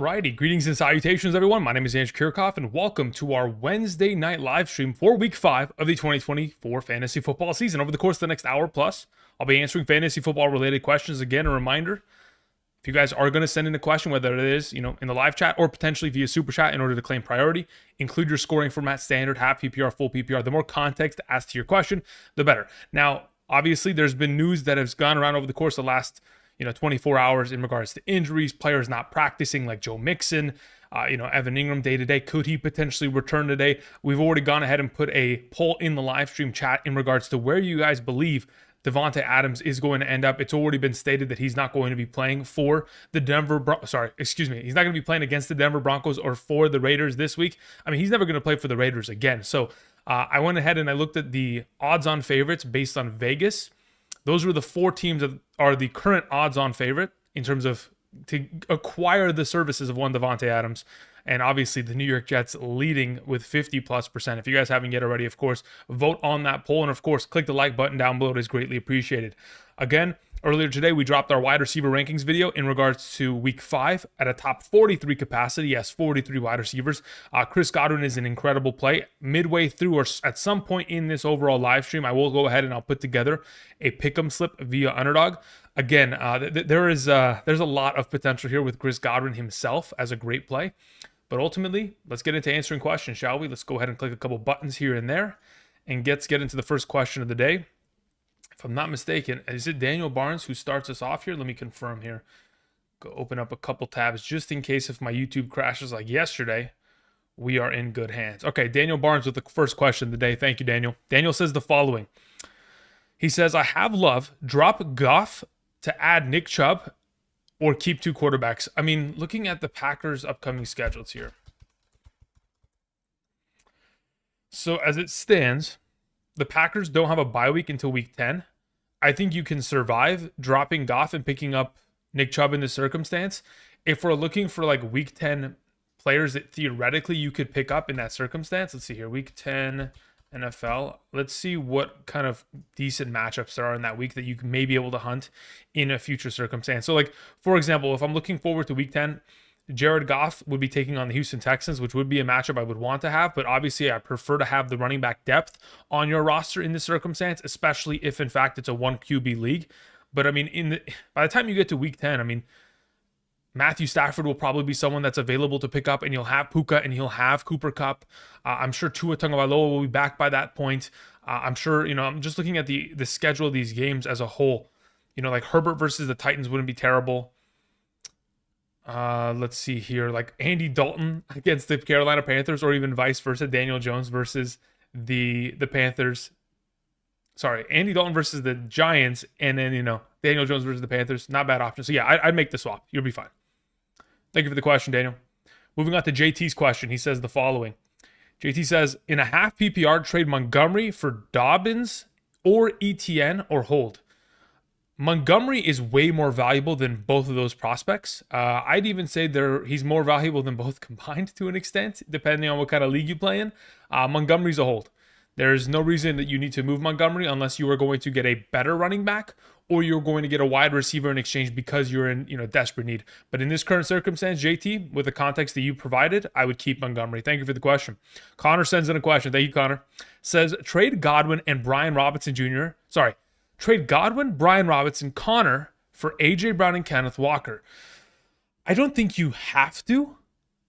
Alrighty, greetings and salutations, everyone. My name is Andrew Kirchhoff, and welcome to our Wednesday night live stream for Week 5 of the 2024 fantasy football season. Over the course of the next hour plus, I'll be answering fantasy football related questions. Again, a reminder, if you guys are going to send in a question, whether it is, in the live chat or potentially via super chat in order to claim priority, include your scoring format, standard, half PPR, full PPR. The more context as to your question, the better. Now, obviously, there's been news that has gone around over the course of the last 24 hours in regards to injuries, players not practicing like Joe Mixon, Evan Ingram day to day. Could he potentially return today? We've already gone ahead and put a poll in the live stream chat in regards to where you guys believe Davante Adams is going to end up. It's already been stated that he's not going to be playing for the he's not going to be playing against the Denver Broncos or for the Raiders this week. I mean, he's never going to play for the Raiders again. So I went ahead and I looked at the odds-on favorites based on Vegas. Those were the four teams that are the current odds-on favorite in terms of to acquire the services of one Davante Adams. And obviously the New York Jets leading with 50+%. If you guys haven't yet already, of course, vote on that poll. And of course, click the like button down below. It is greatly appreciated. Again, earlier today, we dropped our wide receiver rankings video in regards to week 5 at a top 43 capacity. Yes, 43 wide receivers. Chris Godwin is an incredible play. Midway through or at some point in this overall live stream, I will go ahead and I'll put together a pick'em slip via Underdog. Again, there's a lot of potential here with Chris Godwin himself as a great play. But ultimately, let's get into answering questions, shall we? Let's go ahead and click a couple buttons here and there and let's get into the first question of the day. If I'm not mistaken, is it Daniel Barnes who starts us off here? Let me confirm here. Go open up a couple tabs just in case if my YouTube crashes like yesterday. We are in good hands. Okay, Daniel Barnes with the first question of the day. Thank you, Daniel. Daniel says the following. He says, I have Love, drop Goff to add Nick Chubb, or keep two quarterbacks. I mean, looking at the Packers' upcoming schedules here. So as it stands, the Packers don't have a bye week until week 10. I think you can survive dropping Goff and picking up Nick Chubb in this circumstance. If we're looking for like week 10 players that theoretically you could pick up in that circumstance, let's see here, week 10 NFL. Let's see what kind of decent matchups there are in that week that you may be able to hunt in a future circumstance. So like, for example, if I'm looking forward to week 10, Jared Goff would be taking on the Houston Texans, which would be a matchup I would want to have. But obviously, I prefer to have the running back depth on your roster in this circumstance, especially if, in fact, it's a 1 QB league. But, I mean, by the time you get to week 10, I mean, Matthew Stafford will probably be someone that's available to pick up, and you'll have Puka and he'll have Cooper Kupp. I'm sure Tua Tagovailoa will be back by that point. I'm sure, I'm just looking at the schedule of these games as a whole. Like Herbert versus the Titans wouldn't be terrible. Let's see here, like Andy Dalton against the Carolina Panthers, or even vice versa, Daniel Jones versus the Panthers. Sorry, Andy Dalton versus the Giants, and then, Daniel Jones versus the Panthers. Not bad option. So, yeah, I'd make the swap. You'll be fine. Thank you for the question, Daniel. Moving on to JT's question. He says the following. JT says, in a half PPR, trade Montgomery for Dobbins or ETN or hold. Montgomery is way more valuable than both of those prospects. I'd even say he's more valuable than both combined to an extent, depending on what kind of league you play in. Montgomery's a hold. There's no reason that you need to move Montgomery unless you are going to get a better running back or you're going to get a wide receiver in exchange because you're in desperate need. But in this current circumstance, JT, with the context that you provided, I would keep Montgomery. Thank you for the question. Connor sends in a question. Thank you, Connor. Says, trade Godwin and Brian Robinson Jr. Trade Godwin, Brian Robinson, Connor for A.J. Brown and Kenneth Walker. I don't think you have to.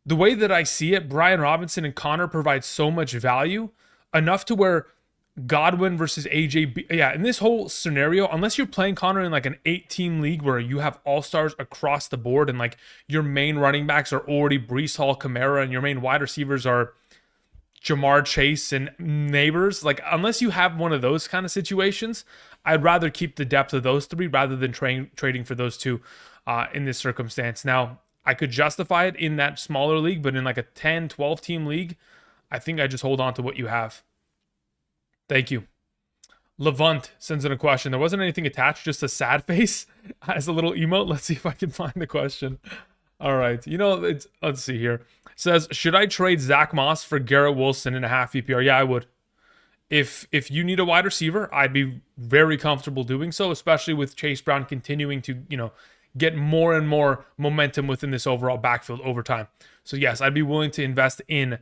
The way that I see it, Brian Robinson and Connor provide so much value, enough to where Godwin versus AJ. Yeah, in this whole scenario, unless you're playing Connor in like an 8-team league where you have all-stars across the board and like your main running backs are already Breece Hall, Kamara, and your main wide receivers are Jamar Chase and neighbors, like unless you have one of those kind of situations, I'd rather keep the depth of those three rather than trading for those two in this circumstance. Now, I could justify it in that smaller league, but in like a 10, 12-team league, I think I just hold on to what you have. Thank you. Levant sends in a question. There wasn't anything attached, just a sad face as a little emote. Let's see if I can find the question. All right. Let's see here. It says, should I trade Zach Moss for Garrett Wilson in a half PPR? Yeah, I would. If you need a wide receiver, I'd be very comfortable doing so, especially with Chase Brown continuing to, get more and more momentum within this overall backfield over time. So yes, I'd be willing to invest in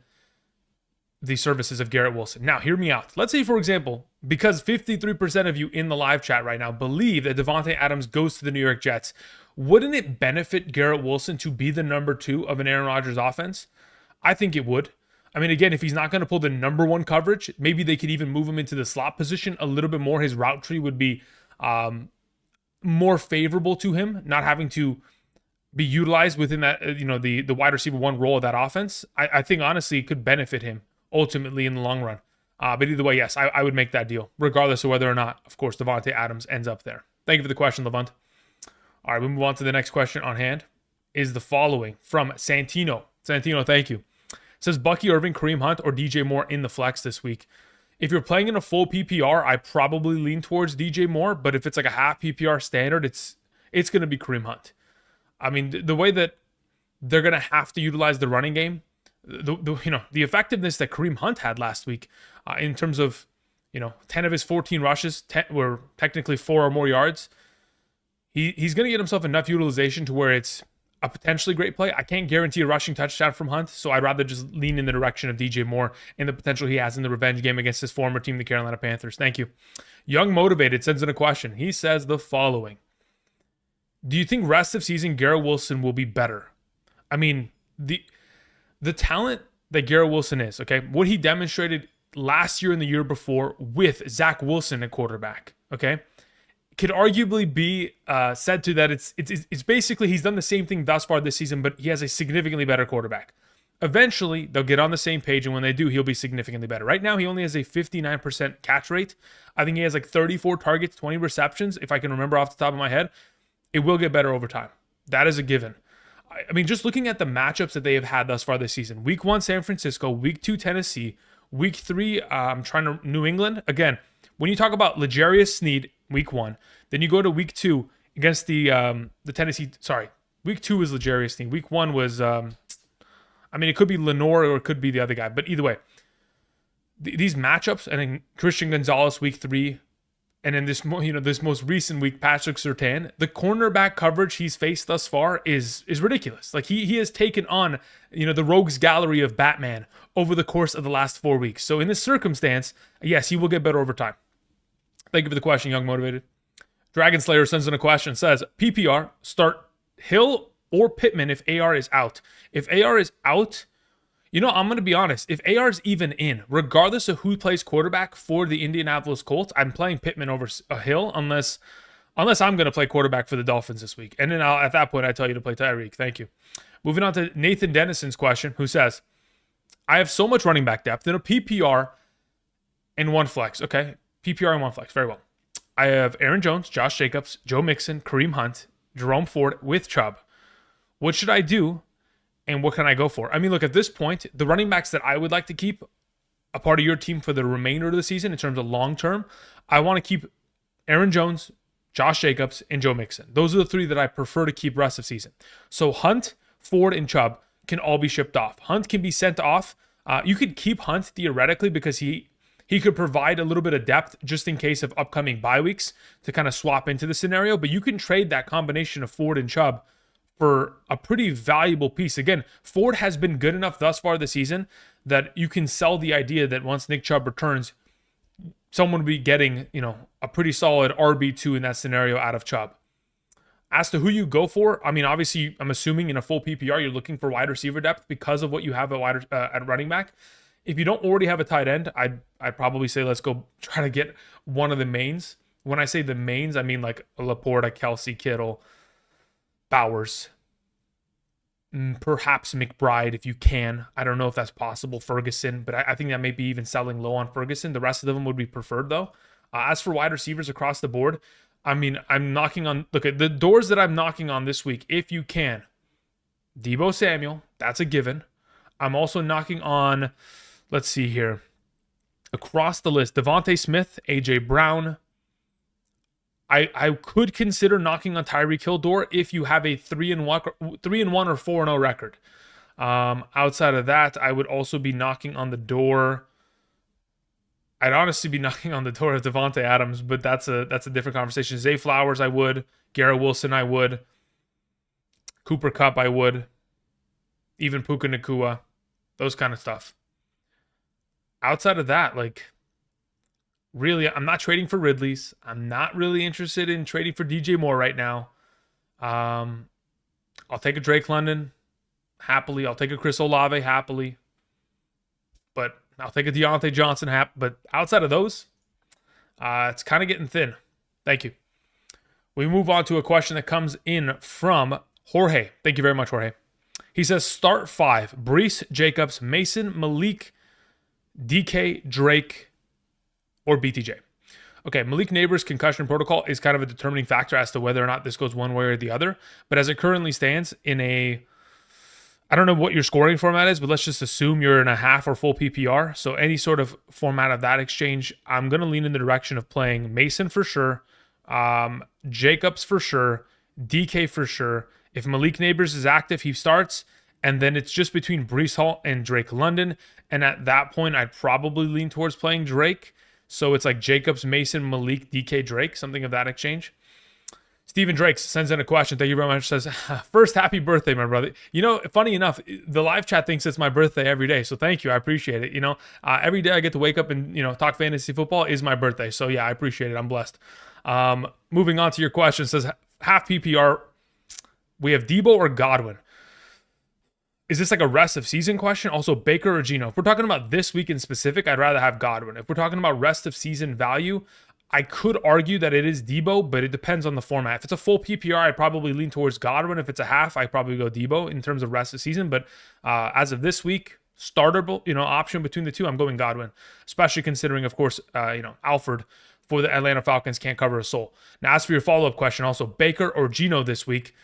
the services of Garrett Wilson. Now, hear me out. Let's say, for example, because 53% of you in the live chat right now believe that Davante Adams goes to the New York Jets, wouldn't it benefit Garrett Wilson to be the number 2 of an Aaron Rodgers offense? I think it would. I mean, again, if he's not going to pull the number 1 coverage, maybe they could even move him into the slot position a little bit more. His route tree would be more favorable to him, not having to be utilized within that, the wide receiver 1 role of that offense. I think, honestly, it could benefit him ultimately in the long run. But either way, yes, I would make that deal, regardless of whether or not, of course, Davante Adams ends up there. Thank you for the question, Levant. All right, we move on to the next question on hand. Is the following from Santino. Santino, thank you. It says Bucky Irving, Kareem Hunt, or DJ Moore in the flex this week. If you're playing in a full PPR, I probably lean towards DJ Moore, but if it's like a half PPR standard, it's going to be Kareem Hunt. I mean, the way that they're going to have to utilize the running game, the effectiveness that Kareem Hunt had last week in terms of 10 of his 14 rushes were technically 4 or more yards. He's going to get himself enough utilization to where it's a potentially great play. I can't guarantee a rushing touchdown from Hunt, so I'd rather just lean in the direction of DJ Moore and the potential he has in the revenge game against his former team, the Carolina Panthers. Thank you. Young Motivated sends in a question. He says the following. Do you think rest of season Garrett Wilson will be better? I mean, the talent that Garrett Wilson is, okay, what he demonstrated last year and the year before with Zach Wilson at quarterback, okay, could arguably be said to that it's basically he's done the same thing thus far this season, but he has a significantly better quarterback. Eventually, they'll get on the same page, and when they do, he'll be significantly better. Right now, he only has a 59% catch rate. I think he has like 34 targets, 20 receptions, if I can remember off the top of my head. It will get better over time. That is a given. I mean, just looking at the matchups that they have had thus far this season. Week 1, San Francisco. Week 2, Tennessee. Week 3, New England. Again, when you talk about L'Jarius Sneed, week 1, then you go to week 2 against the Tennessee. Sorry, week 2 was L'Jarius Sneed. Week 1 was, it could be Lenore or it could be the other guy. But either way, these matchups, and then Christian Gonzalez, week 3, and in this most recent week, Patrick Surtain, the cornerback coverage he's faced thus far is ridiculous. Like he has taken on, the rogues gallery of Batman over the course of the last 4 weeks. So in this circumstance, yes, he will get better over time. Thank you for the question, Young Motivated. Dragon Slayer sends in a question, says, PPR, start Hill or Pittman if AR is out. If AR is out, I'm going to be honest. If AR is even in, regardless of who plays quarterback for the Indianapolis Colts, I'm playing Pittman over Hill unless I'm going to play quarterback for the Dolphins this week. And then at that point, I tell you to play Tyreek. Thank you. Moving on to Nathan Dennison's question, who says, I have so much running back depth in a PPR and one flex. Okay, PPR and one flex. Very well. I have Aaron Jones, Josh Jacobs, Joe Mixon, Kareem Hunt, Jerome Ford with Chubb. What should I do? And what can I go for? I mean, look, at this point, the running backs that I would like to keep a part of your team for the remainder of the season in terms of long term, I want to keep Aaron Jones, Josh Jacobs, and Joe Mixon. Those are the 3 that I prefer to keep rest of season. So Hunt, Ford, and Chubb can all be shipped off. Hunt can be sent off. You could keep Hunt theoretically because he could provide a little bit of depth just in case of upcoming bye weeks to kind of swap into the scenario. But you can trade that combination of Ford and Chubb for a pretty valuable piece. Again, Ford has been good enough thus far this season that you can sell the idea that once Nick Chubb returns, someone will be getting, a pretty solid RB2 in that scenario out of Chubb. As to who you go for, I mean, obviously, I'm assuming in a full PPR, you're looking for wide receiver depth because of what you have at running back. If you don't already have a tight end, I'd probably say let's go try to get one of the mains. When I say the mains, I mean like Laporta, Kelsey, Kittle, Bowers, perhaps McBride if you can. I don't know if that's possible. Ferguson, but I think that may be even selling low on Ferguson. The rest of them would be preferred though. As for wide receivers across the board, I mean, look at the doors that I'm knocking on this week. If you can, Deebo Samuel, that's a given. I'm also knocking on, let's see here, across the list, Devontae Smith, AJ Brown. I could consider knocking on Tyreek Hill door if you have a 3-1 or 4-0 record. Outside of that, I would also be knocking on the door. I'd honestly be knocking on the door of Davante Adams, but that's a different conversation. Zay Flowers, I would. Garrett Wilson, I would. Cooper Kupp, I would. Even Puka Nacua. Those kind of stuff. Outside of that, like, really, I'm not trading for Ridley's. I'm not really interested in trading for DJ Moore right now. I'll take a Drake London happily. I'll take a Chris Olave happily. But I'll take a Deontay Johnson But outside of those, it's kind of getting thin. Thank you. We move on to a question that comes in from Jorge. Thank you very much, Jorge. He says, start 5. Brees, Jacobs, Mason, Malik, DK, Drake, or BTJ. Okay, Malik Neighbors' concussion protocol is kind of a determining factor as to whether or not this goes one way or the other. But as it currently stands in a, I don't know what your scoring format is, but let's just assume you're in a half or full PPR. So any sort of format of that exchange, I'm going to lean in the direction of playing Mason for sure, Jacobs for sure, DK for sure. If Malik Neighbors is active, he starts. And then it's just between Brees Hall and Drake London. And at that point, I'd probably lean towards playing Drake. So it's like Jacobs, Mason, Malik, DK, Drake, something of that exchange. Steven Drake sends in a question. Thank you very much. Says, first, happy birthday, my brother. You know, funny enough, the live chat thinks it's my birthday every day. So thank you. I appreciate it. You know, every day I get to wake up and, talk fantasy football is my birthday. So yeah, I appreciate it. I'm blessed. Moving on to your question. Says, half PPR, we have Debo or Godwin. Is this like a rest of season question? Also, Baker or Geno? If we're talking about this week in specific, I'd rather have Godwin. If we're talking about rest of season value, I could argue that it is Debo, but it depends on the format. If it's a full PPR, I'd probably lean towards Godwin. If it's a half, I'd probably go Debo in terms of rest of season. But as of this week, startable, option between the two, I'm going Godwin, especially considering, of course, Alfred for the Atlanta Falcons can't cover a soul. Now, as for your follow-up question, also Baker or Geno this week.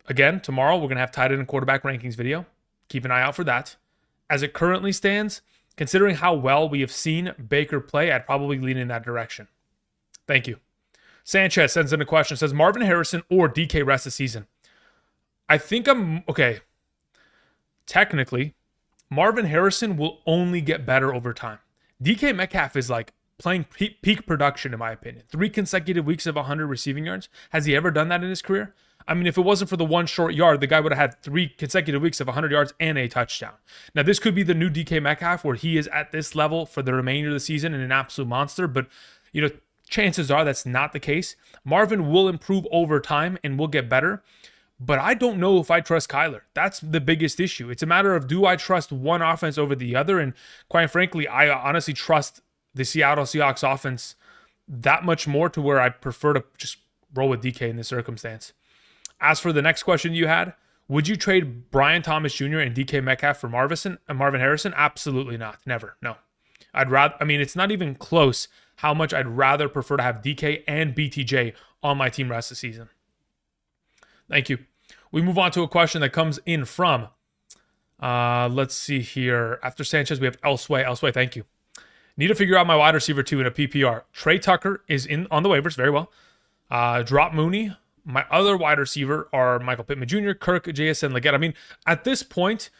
Again, tomorrow we're going to have tight end and quarterback rankings video. Keep an eye out for that. As it currently stands, considering how well we have seen Baker play, I'd probably lean in that direction. Thank you. Sanchez sends in a question. Says, Marvin Harrison or DK rest of season? I think okay. Technically, Marvin Harrison will only get better over time. DK Metcalf is like playing peak production, in my opinion. 3 consecutive weeks of 100 receiving yards. Has he ever done that in his career? I mean, if it wasn't for the one short yard, the guy would have had 3 consecutive weeks of 100 yards and a touchdown. Now, this could be the new DK Metcalf where he is at this level for the remainder of the season and an absolute monster. But, chances are that's not the case. Marvin will improve over time and will get better. But I don't know if I trust Kyler. That's the biggest issue. It's a matter of, do I trust one offense over the other? And quite frankly, I honestly trust the Seattle Seahawks offense that much more to where I prefer to just roll with DK in this circumstance. As for the next question you had, would you trade Brian Thomas Jr. and DK Metcalf for Marvin Harrison? Absolutely not. Never. No. It's not even close how much I'd rather prefer to have DK and BTJ on my team rest of the season. Thank you. We move on to a question that comes in from, let's see here. After Sanchez, we have Elseway. Elseway, thank you. Need to figure out my wide receiver 2 in a PPR. Trey Tucker is on the waivers, very well. Drop Mooney. My other wide receiver are Michael Pittman Jr., Kirk, JSN, Leggett. I mean, at this point,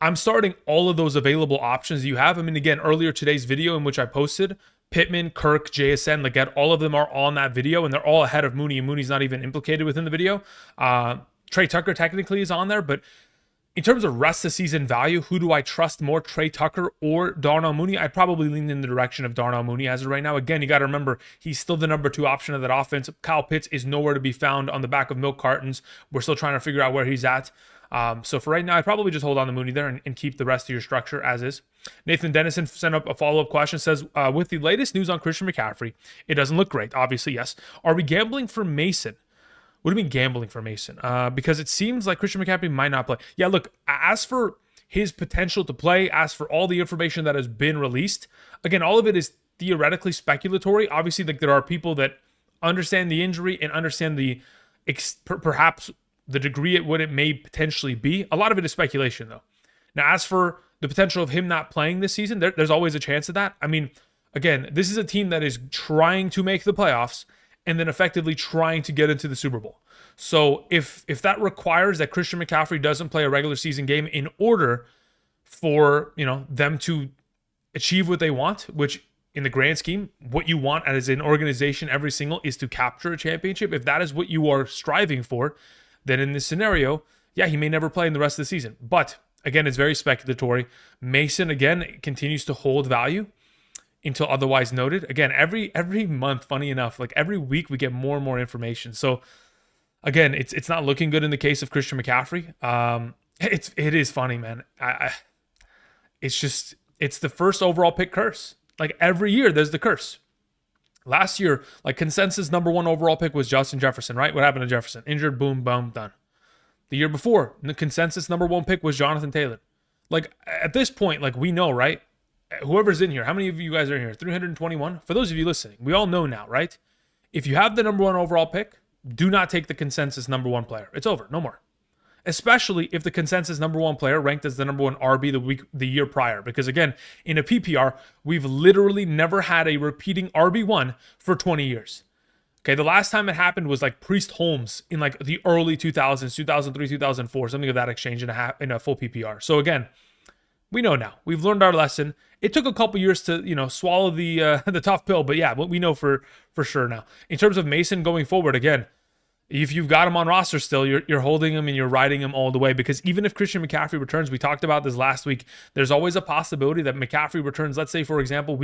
I'm starting all of those available options you have. I mean, again, earlier today's video in which I posted, Pittman, Kirk, JSN, Leggett, all of them are on that video, and they're all ahead of Mooney, and Mooney's not even implicated within the video. Trey Tucker technically is on there, but in terms of rest of season value, who do I trust more, Trey Tucker or Darnell Mooney? I'd probably lean in the direction of Darnell Mooney as of right now. Again, you got to remember, he's still the number 2 option of that offense. Kyle Pitts is nowhere to be found on the back of milk cartons. We're still trying to figure out where he's at. So for right now, I'd probably just hold on to Mooney there and keep the rest of your structure as is. Nathan Dennison sent up a follow-up question. Says, with the latest news on Christian McCaffrey, it doesn't look great. Obviously, yes. Are we gambling for Mason? What do you mean gambling for Mason? Because it seems like Christian McCaffrey might not play. Yeah, look, as for his potential to play, as for all the information that has been released, again, all of it is theoretically speculatory. Obviously, like, there are people that understand the injury and understand the perhaps the degree at what it may potentially be. A lot of it is speculation, though. Now, as for the potential of him not playing this season, there's always a chance of that. I mean, again, this is a team that is trying to make the playoffs and then effectively trying to get into the Super Bowl. So if that requires that Christian McCaffrey doesn't play a regular season game in order for them to achieve what they want, which in the grand scheme, what you want as an organization every single is to capture a championship. If that is what you are striving for, then in this scenario, yeah, he may never play in the rest of the season. But again, it's very speculatory. Mason, again, continues to hold value until otherwise noted. Again, every month, funny enough, like every week we get more and more information. So again, it's not looking good in the case of Christian McCaffrey. It is funny, man. It's the first overall pick curse. Like every year there's the curse. Last year, like consensus number 1 overall pick was Justin Jefferson, right? What happened to Jefferson? Injured, boom, boom, done. The year before, the consensus number 1 pick was Jonathan Taylor. Like at this point, like we know, right? Whoever's in here, how many of you guys are in here? 321? For those of you listening, we all know now, right? If you have the number 1 overall pick, do not take the consensus number 1 player. It's over. No more. Especially if the consensus number 1 player ranked as the number 1 RB the year prior. Because again, in a PPR, we've literally never had a repeating RB1 for 20 years. Okay, the last time it happened was like Priest Holmes in like the early 2000s, 2003, 2004, something of that exchange in a full PPR. So again, we know now. We've learned our lesson. It took a couple years to, swallow the tough pill, but yeah, we know for sure now. In terms of Mason going forward, again, if you've got him on roster still, you're holding him and you're riding him all the way, because even if Christian McCaffrey returns, we talked about this last week, there's always a possibility that McCaffrey returns, let's say for example,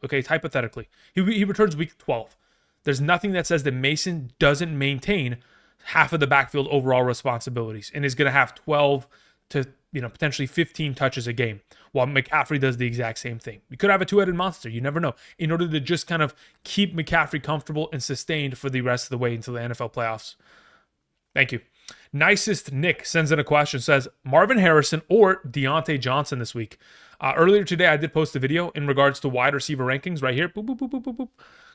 okay, hypothetically, he returns week 12. There's nothing that says that Mason doesn't maintain half of the backfield overall responsibilities and is going to have 12 to potentially 15 touches a game, while McCaffrey does the exact same thing. You could have a two-headed monster. You never know. In order to just kind of keep McCaffrey comfortable and sustained for the rest of the way until the NFL playoffs. Thank you. Nicest Nick sends in a question, says Marvin Harrison or Deontay Johnson this week. Earlier today, I did post a video in regards to wide receiver rankings right here. Boop, boop, boop, boop, boop, boop.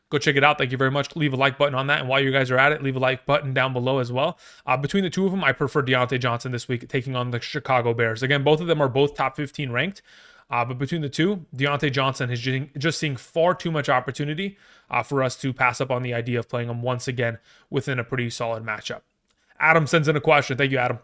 Go check it out. Thank you very much. Leave a like button on that. And while you guys are at it, leave a like button down below as well. Between the two of them, I prefer Deontay Johnson this week, taking on the Chicago Bears. Again, both of them are both top 15 ranked. But between the two, Deontay Johnson is just seeing far too much opportunity for us to pass up on the idea of playing him once again within a pretty solid matchup. Adam sends in a question. Thank you, Adam.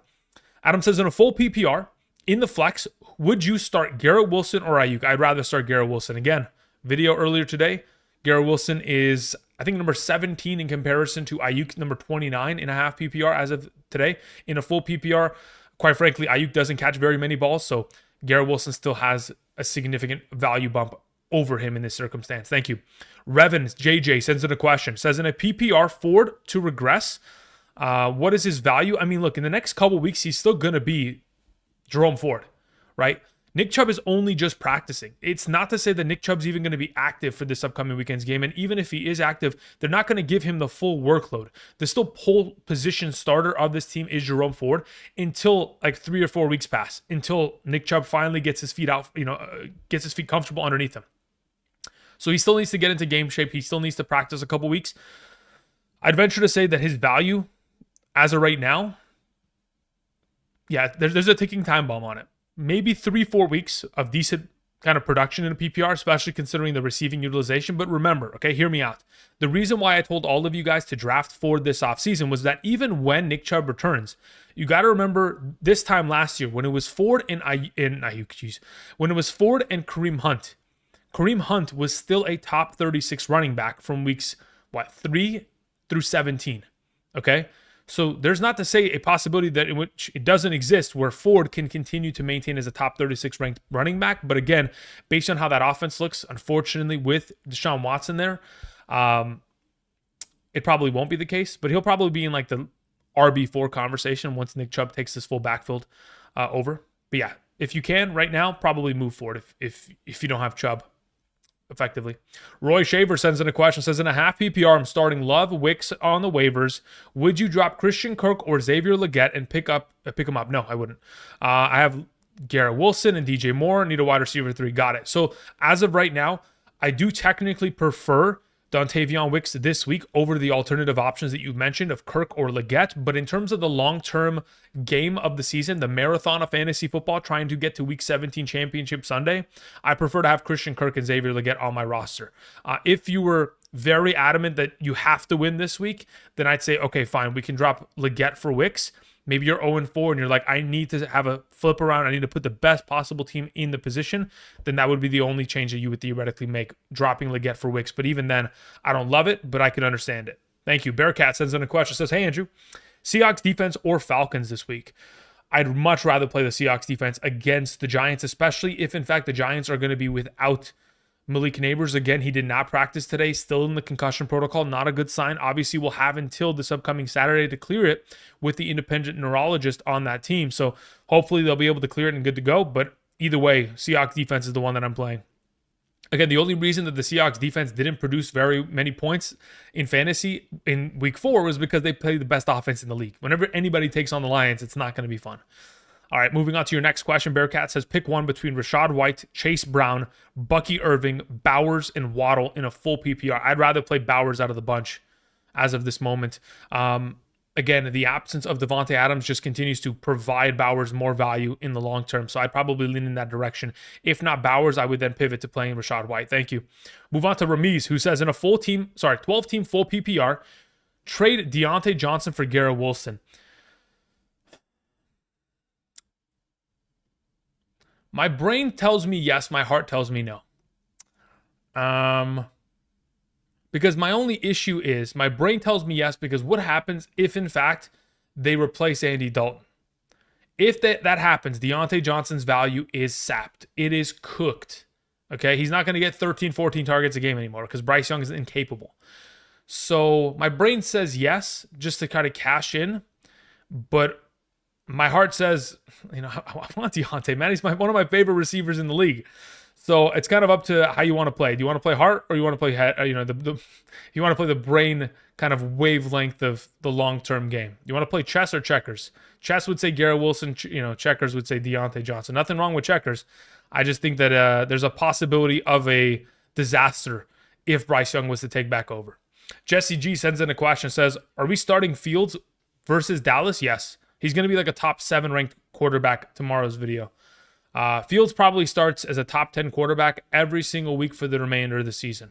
Adam says, in a full PPR, in the flex, would you start Garrett Wilson or Ayuk? I'd rather start Garrett Wilson. Again, video earlier today. Garrett Wilson is, I think, number 17 in comparison to Ayuk, number 29 in a half PPR as of today. In a full PPR, quite frankly, Ayuk doesn't catch very many balls, so Garrett Wilson still has a significant value bump over him in this circumstance. Thank you. Revens JJ sends in a question. Says, in a PPR, Ford to regress, what is his value? I mean, look, in the next couple weeks, he's still going to be Jerome Ford, right? Nick Chubb is only just practicing. It's not to say that Nick Chubb's even going to be active for this upcoming weekend's game. And even if he is active, they're not going to give him the full workload. The still pole position starter of this team is Jerome Ford until like 3 or 4 weeks pass, until Nick Chubb finally gets his feet out, gets his feet comfortable underneath him. So he still needs to get into game shape. He still needs to practice a couple weeks. I'd venture to say that his value as of right now, yeah, there's a ticking time bomb on it. Maybe 3-4 weeks of decent kind of production in a PPR, especially considering the receiving utilization. But remember, okay, hear me out. The reason why I told all of you guys to draft Ford this offseason was that even when Nick Chubb returns, you got to remember this time last year when it was Ford and when it was Ford and Kareem Hunt. Kareem Hunt was still a top 36 running back from weeks 3 through 17. Okay. So there's not to say a possibility that in which it doesn't exist where Ford can continue to maintain as a top 36 ranked running back. But again, based on how that offense looks, unfortunately with Deshaun Watson there, it probably won't be the case, but he'll probably be in like the RB4 conversation once Nick Chubb takes this full backfield over. But yeah, if you can right now, probably move Ford if you don't have Chubb. Effectively. Roy Shaver sends in a question, says, in a half PPR, I'm starting Love, Wicks on the waivers. Would you drop Christian Kirk or Xavier Legette and pick him up? No, I wouldn't. I have Garrett Wilson and DJ Moore. Need a wide receiver 3. Got it. So as of right now, I do technically prefer Dontavion Wicks this week over the alternative options that you mentioned of Kirk or Legette. But in terms of the long-term game of the season, the marathon of fantasy football, trying to get to Week 17 Championship Sunday, I prefer to have Christian Kirk and Xavier Legette on my roster. If you were very adamant that you have to win this week, then I'd say, okay, fine, we can drop Legette for Wicks. maybe you're 0-4 and you're like, I need to have a flip around, I need to put the best possible team in the position, then that would be the only change that you would theoretically make, dropping Leggett for Wicks. But even then, I don't love it, but I can understand it. Thank you. Bearcat sends in a question, says, hey, Andrew, Seahawks defense or Falcons this week? I'd much rather play the Seahawks defense against the Giants, especially if, in fact, the Giants are going to be without Malik Neighbors. Again, he did not practice today, still in the concussion protocol. Not a good sign. Obviously, we'll have until this upcoming Saturday to clear it with the independent neurologist on that team. So hopefully they'll be able to clear it and good to go. But either way, Seahawks defense is the one that I'm playing. Again, the only reason that the Seahawks defense didn't produce very many points in fantasy in week 4 was because they played the best offense in the league. Whenever anybody takes on the Lions, it's not going to be fun. All right, moving on to your next question. Bearcat says, pick one between Rachaad White, Chase Brown, Bucky Irving, Bowers, and Waddle in a full PPR. I'd rather play Bowers out of the bunch as of this moment. Again, the absence of Devontae Adams just continues to provide Bowers more value in the long term. So I'd probably lean in that direction. If not Bowers, I would then pivot to playing Rachaad White. Thank you. Move on to Ramiz, who says in a 12-team full PPR, trade Deontay Johnson for Garrett Wilson. My brain tells me yes, my heart tells me no. Because my only issue is my brain tells me yes, because what happens if, in fact, they replace Andy Dalton? If that happens, Deontay Johnson's value is sapped. It is cooked. Okay? He's not going to get 13, 14 targets a game anymore because Bryce Young is incapable. So my brain says yes, just to kind of cash in. But my heart says, I want Deontay, man. He's one of my favorite receivers in the league. So it's kind of up to how you want to play. Do you want to play heart or you want to play head? You want to play the brain kind of wavelength of the long-term game. You want to play chess or checkers? Chess would say Garrett Wilson. Checkers would say Deontay Johnson. Nothing wrong with checkers. I just think that there's a possibility of a disaster if Bryce Young was to take back over. Jesse G sends in a question, says, are we starting Fields versus Dallas? Yes. He's going to be like a top 7 ranked quarterback tomorrow's video. Fields probably starts as a top 10 quarterback every single week for the remainder of the season.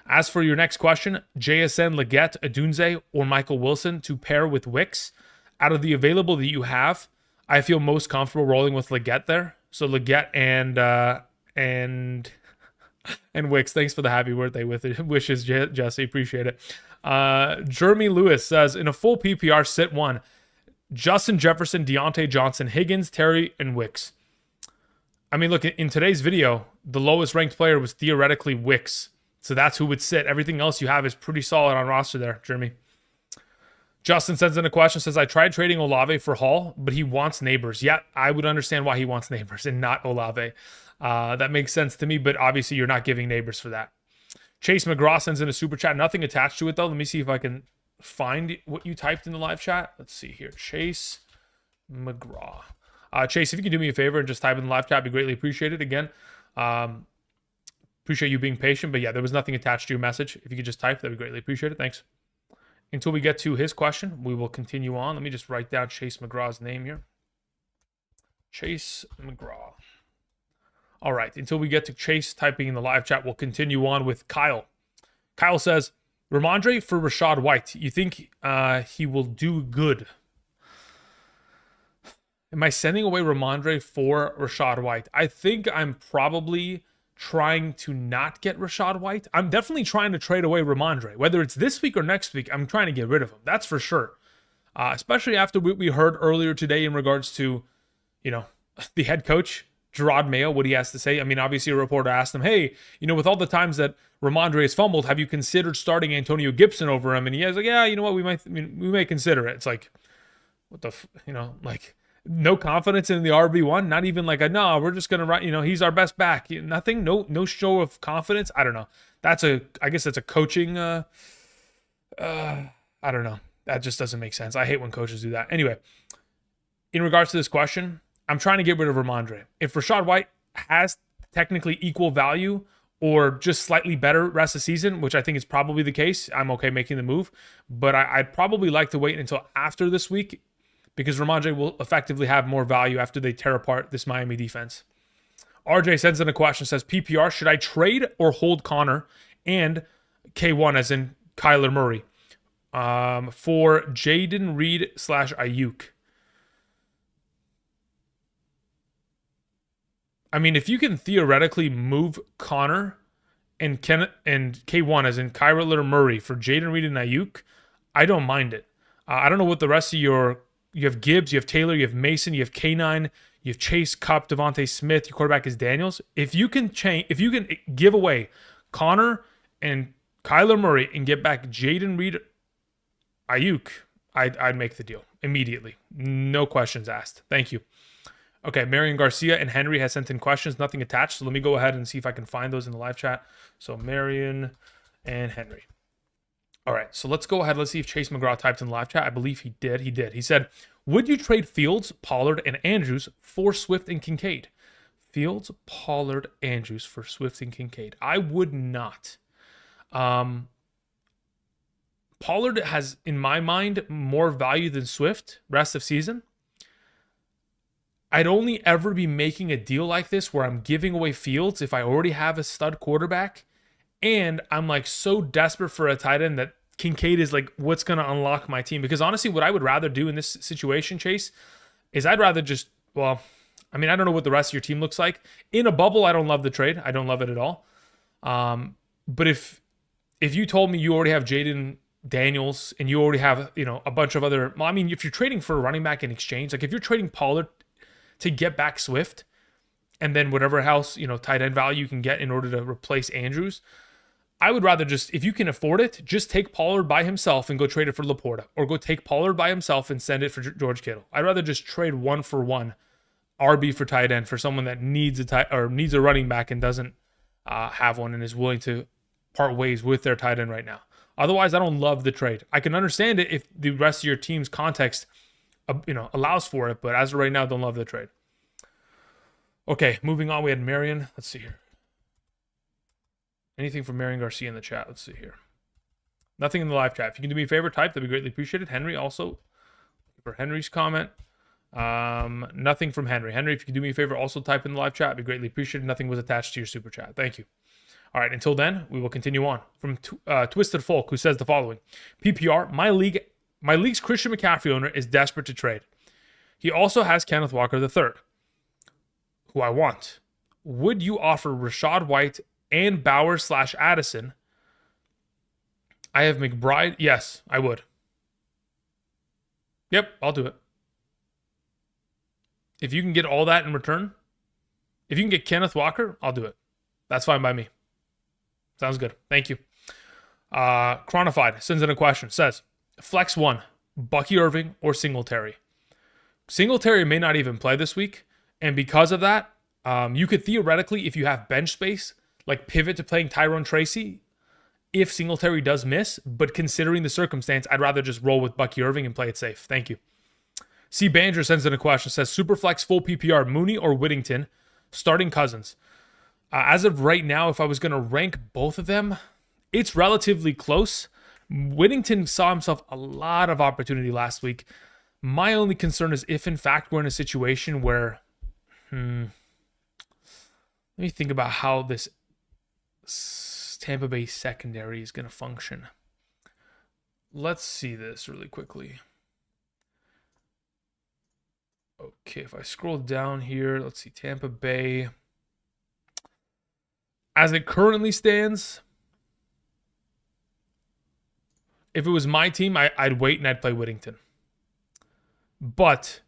As for your next question, JSN, Leggett, Adunze, or Michael Wilson to pair with Wicks. Out of the available that you have, I feel most comfortable rolling with Leggett there. So Leggett and Wicks. Thanks for the happy birthday wishes, Jesse. Appreciate it. Jeremy Lewis says, in a full PPR, sit one. Justin Jefferson, Deontay Johnson, Higgins, Terry, and Wicks. I mean, look, in today's video, the lowest ranked player was theoretically Wicks. So that's who would sit. Everything else you have is pretty solid on roster there, Jeremy. Justin sends in a question, says, I tried trading Olave for Hall, but he wants Neighbors. Yeah, I would understand why he wants Neighbors and not Olave. That makes sense to me, but obviously you're not giving Neighbors for that. Chase McGraw sends in a super chat. Nothing attached to it, though. Let me see if I can find what you typed in the live chat. Let's see here. Chase McGraw. Chase, if you can do me a favor and just type in the live chat, I'd be greatly appreciated. Again, appreciate you being patient. But yeah, there was nothing attached to your message. If you could just type, that'd be greatly appreciated. Thanks. Until we get to his question, we will continue on. Let me just write down Chase McGraw's name here. Chase McGraw. All right. Until we get to Chase typing in the live chat, we'll continue on with Kyle. Kyle says, Ramondre for Rachaad White. You think he will do good? Am I sending away Ramondre for Rachaad White? I think I'm probably trying to not get Rachaad White. I'm definitely trying to trade away Ramondre. Whether it's this week or next week, I'm trying to get rid of him. That's for sure. Especially after what we heard earlier today in regards to, the head coach, Gerard Mayo, what he has to say. I mean, obviously a reporter asked him, hey, with all the times that Ramondre has fumbled, have you considered starting Antonio Gibson over him? And he has like, yeah, you know what, we may consider it. It's like, what the, no confidence in the RB1, not even like no, we're just gonna write, he's our best back. Nothing, no show of confidence. I don't know. I guess that's a coaching. I don't know. That just doesn't make sense. I hate when coaches do that. Anyway, in regards to this question, I'm trying to get rid of Ramondre. If Rachaad White has technically equal value or just slightly better rest of the season, which I think is probably the case, I'm okay making the move. But I'd probably like to wait until after this week because Ramondre will effectively have more value after they tear apart this Miami defense. RJ sends in a question, says, PPR, should I trade or hold Connor and K1 as in Kyler Murray? For Jaden Reed / Ayuk. I mean, if you can theoretically move Connor and K1 as in Kyra Litter Murray for Jaden Reed and Ayuk, I don't mind it. I don't know what the rest of you have Gibbs, you have Taylor, you have Mason, you have K9, you have Chase, Cup, Devontae Smith. Your quarterback is Daniels. If you can give away Connor and Kyler Murray and get back Jaden Reed, Ayuk, I'd make the deal immediately. No questions asked. Thank you. Okay, Marion Garcia and Henry has sent in questions, nothing attached. So let me go ahead and see if I can find those in the live chat. So Marion and Henry. All right, so let's go ahead. Let's see if Chase McGraw typed in the live chat. I believe he did. He did. He said, would you trade Fields, Pollard, and Andrews for Swift and Kincaid? Fields, Pollard, Andrews for Swift and Kincaid. I would not. Pollard has, in my mind, more value than Swift rest of season. I'd only ever be making a deal like this where I'm giving away Fields if I already have a stud quarterback and I'm like so desperate for a tight end that Kincaid is like what's going to unlock my team. Because honestly, what I would rather do in this situation, Chase, is I'd rather just, well, I mean, I don't know what the rest of your team looks like. In a bubble, I don't love the trade. I don't love it at all. But if you told me you already have Jaden Daniels and you already have, a bunch of other, well, I mean, if you're trading for a running back in exchange, like if you're trading Pollard to get back Swift and then whatever else, tight end value you can get in order to replace Andrews, I would rather just, if you can afford it, just take Pollard by himself and go trade it for Laporta, or go take Pollard by himself and send it for George Kittle. I'd rather just trade 1-for-1 RB for tight end for someone that needs a running back and doesn't have one and is willing to part ways with their tight end right now. Otherwise, I don't love the trade. I can understand it if the rest of your team's context allows for it, but as of right now, don't love the trade. Okay, moving on. We had Marion. Let's see here. Anything from Marion Garcia in the chat? Let's see here. Nothing in the live chat. If you can do me a favor, type. That'd be greatly appreciated. Henry also, for Henry's comment. Nothing from Henry. Henry, if you can do me a favor, also type in the live chat. It'd be greatly appreciated. Nothing was attached to your super chat. Thank you. All right, until then, we will continue on. From Twisted Folk, who says the following. PPR, my league's Christian McCaffrey owner is desperate to trade. He also has Kenneth Walker III, who I want. Would you offer Rashad White and Bowers / Addison? I have McBride. Yes, I would. Yep, I'll do it. If you can get all that in return, if you can get Kenneth Walker, I'll do it. That's fine by me. Sounds good. Thank you. Chronified sends in a question. Says, Flex 1, Bucky Irving or Singletary? Singletary may not even play this week. And because of that, you could theoretically, if you have bench space, like pivot to playing Tyrone Tracy if Singletary does miss. But considering the circumstance, I'd rather just roll with Bucky Irving and play it safe. Thank you. C. Banjer sends in a question. Says, Superflex full PPR, Mooney or Whittington, starting Cousins. As of right now, if I was going to rank both of them, it's relatively close. Whittington saw himself a lot of opportunity last week. My only concern is if, in fact, we're in a situation where... let me think about how this Tampa Bay secondary is going to function. Let's see this really quickly. Okay, if I scroll down here, let's see, Tampa Bay... As it currently stands, if it was my team, I'd wait and I'd play Whittington. But,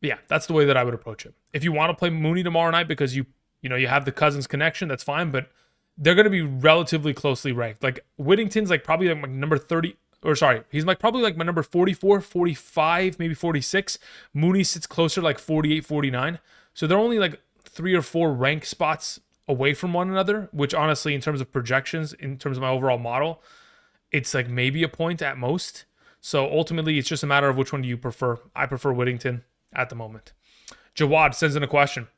yeah, that's the way that I would approach it. If you want to play Mooney tomorrow night because you have the Cousins connection, that's fine. But they're going to be relatively closely ranked. Like Whittington's like probably like my number 30, or sorry, he's like probably like my number 44, 45, maybe 46. Mooney sits closer like 48, 49. So they're only like 3 or 4 rank spots away from one another, which honestly, in terms of projections, in terms of my overall model, it's like maybe a point at most. So ultimately, it's just a matter of which one do you prefer. I prefer Whittington at the moment. Jawad sends in a question.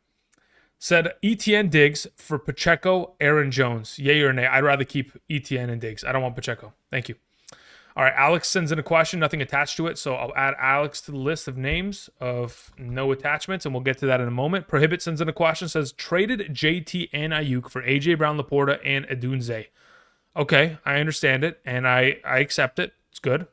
Said, ETN Diggs for Pacheco, Aaron Jones. Yay or nay? I'd rather keep ETN and Diggs. I don't want Pacheco. Thank you. All right, Alex sends in a question, nothing attached to it, so I'll add Alex to the list of names of no attachments, and we'll get to that in a moment. Prohibit sends in a question, says, traded JT and Ayuk for AJ Brown, Laporta, and Adunze. Okay, I understand it, and I accept it. It's good.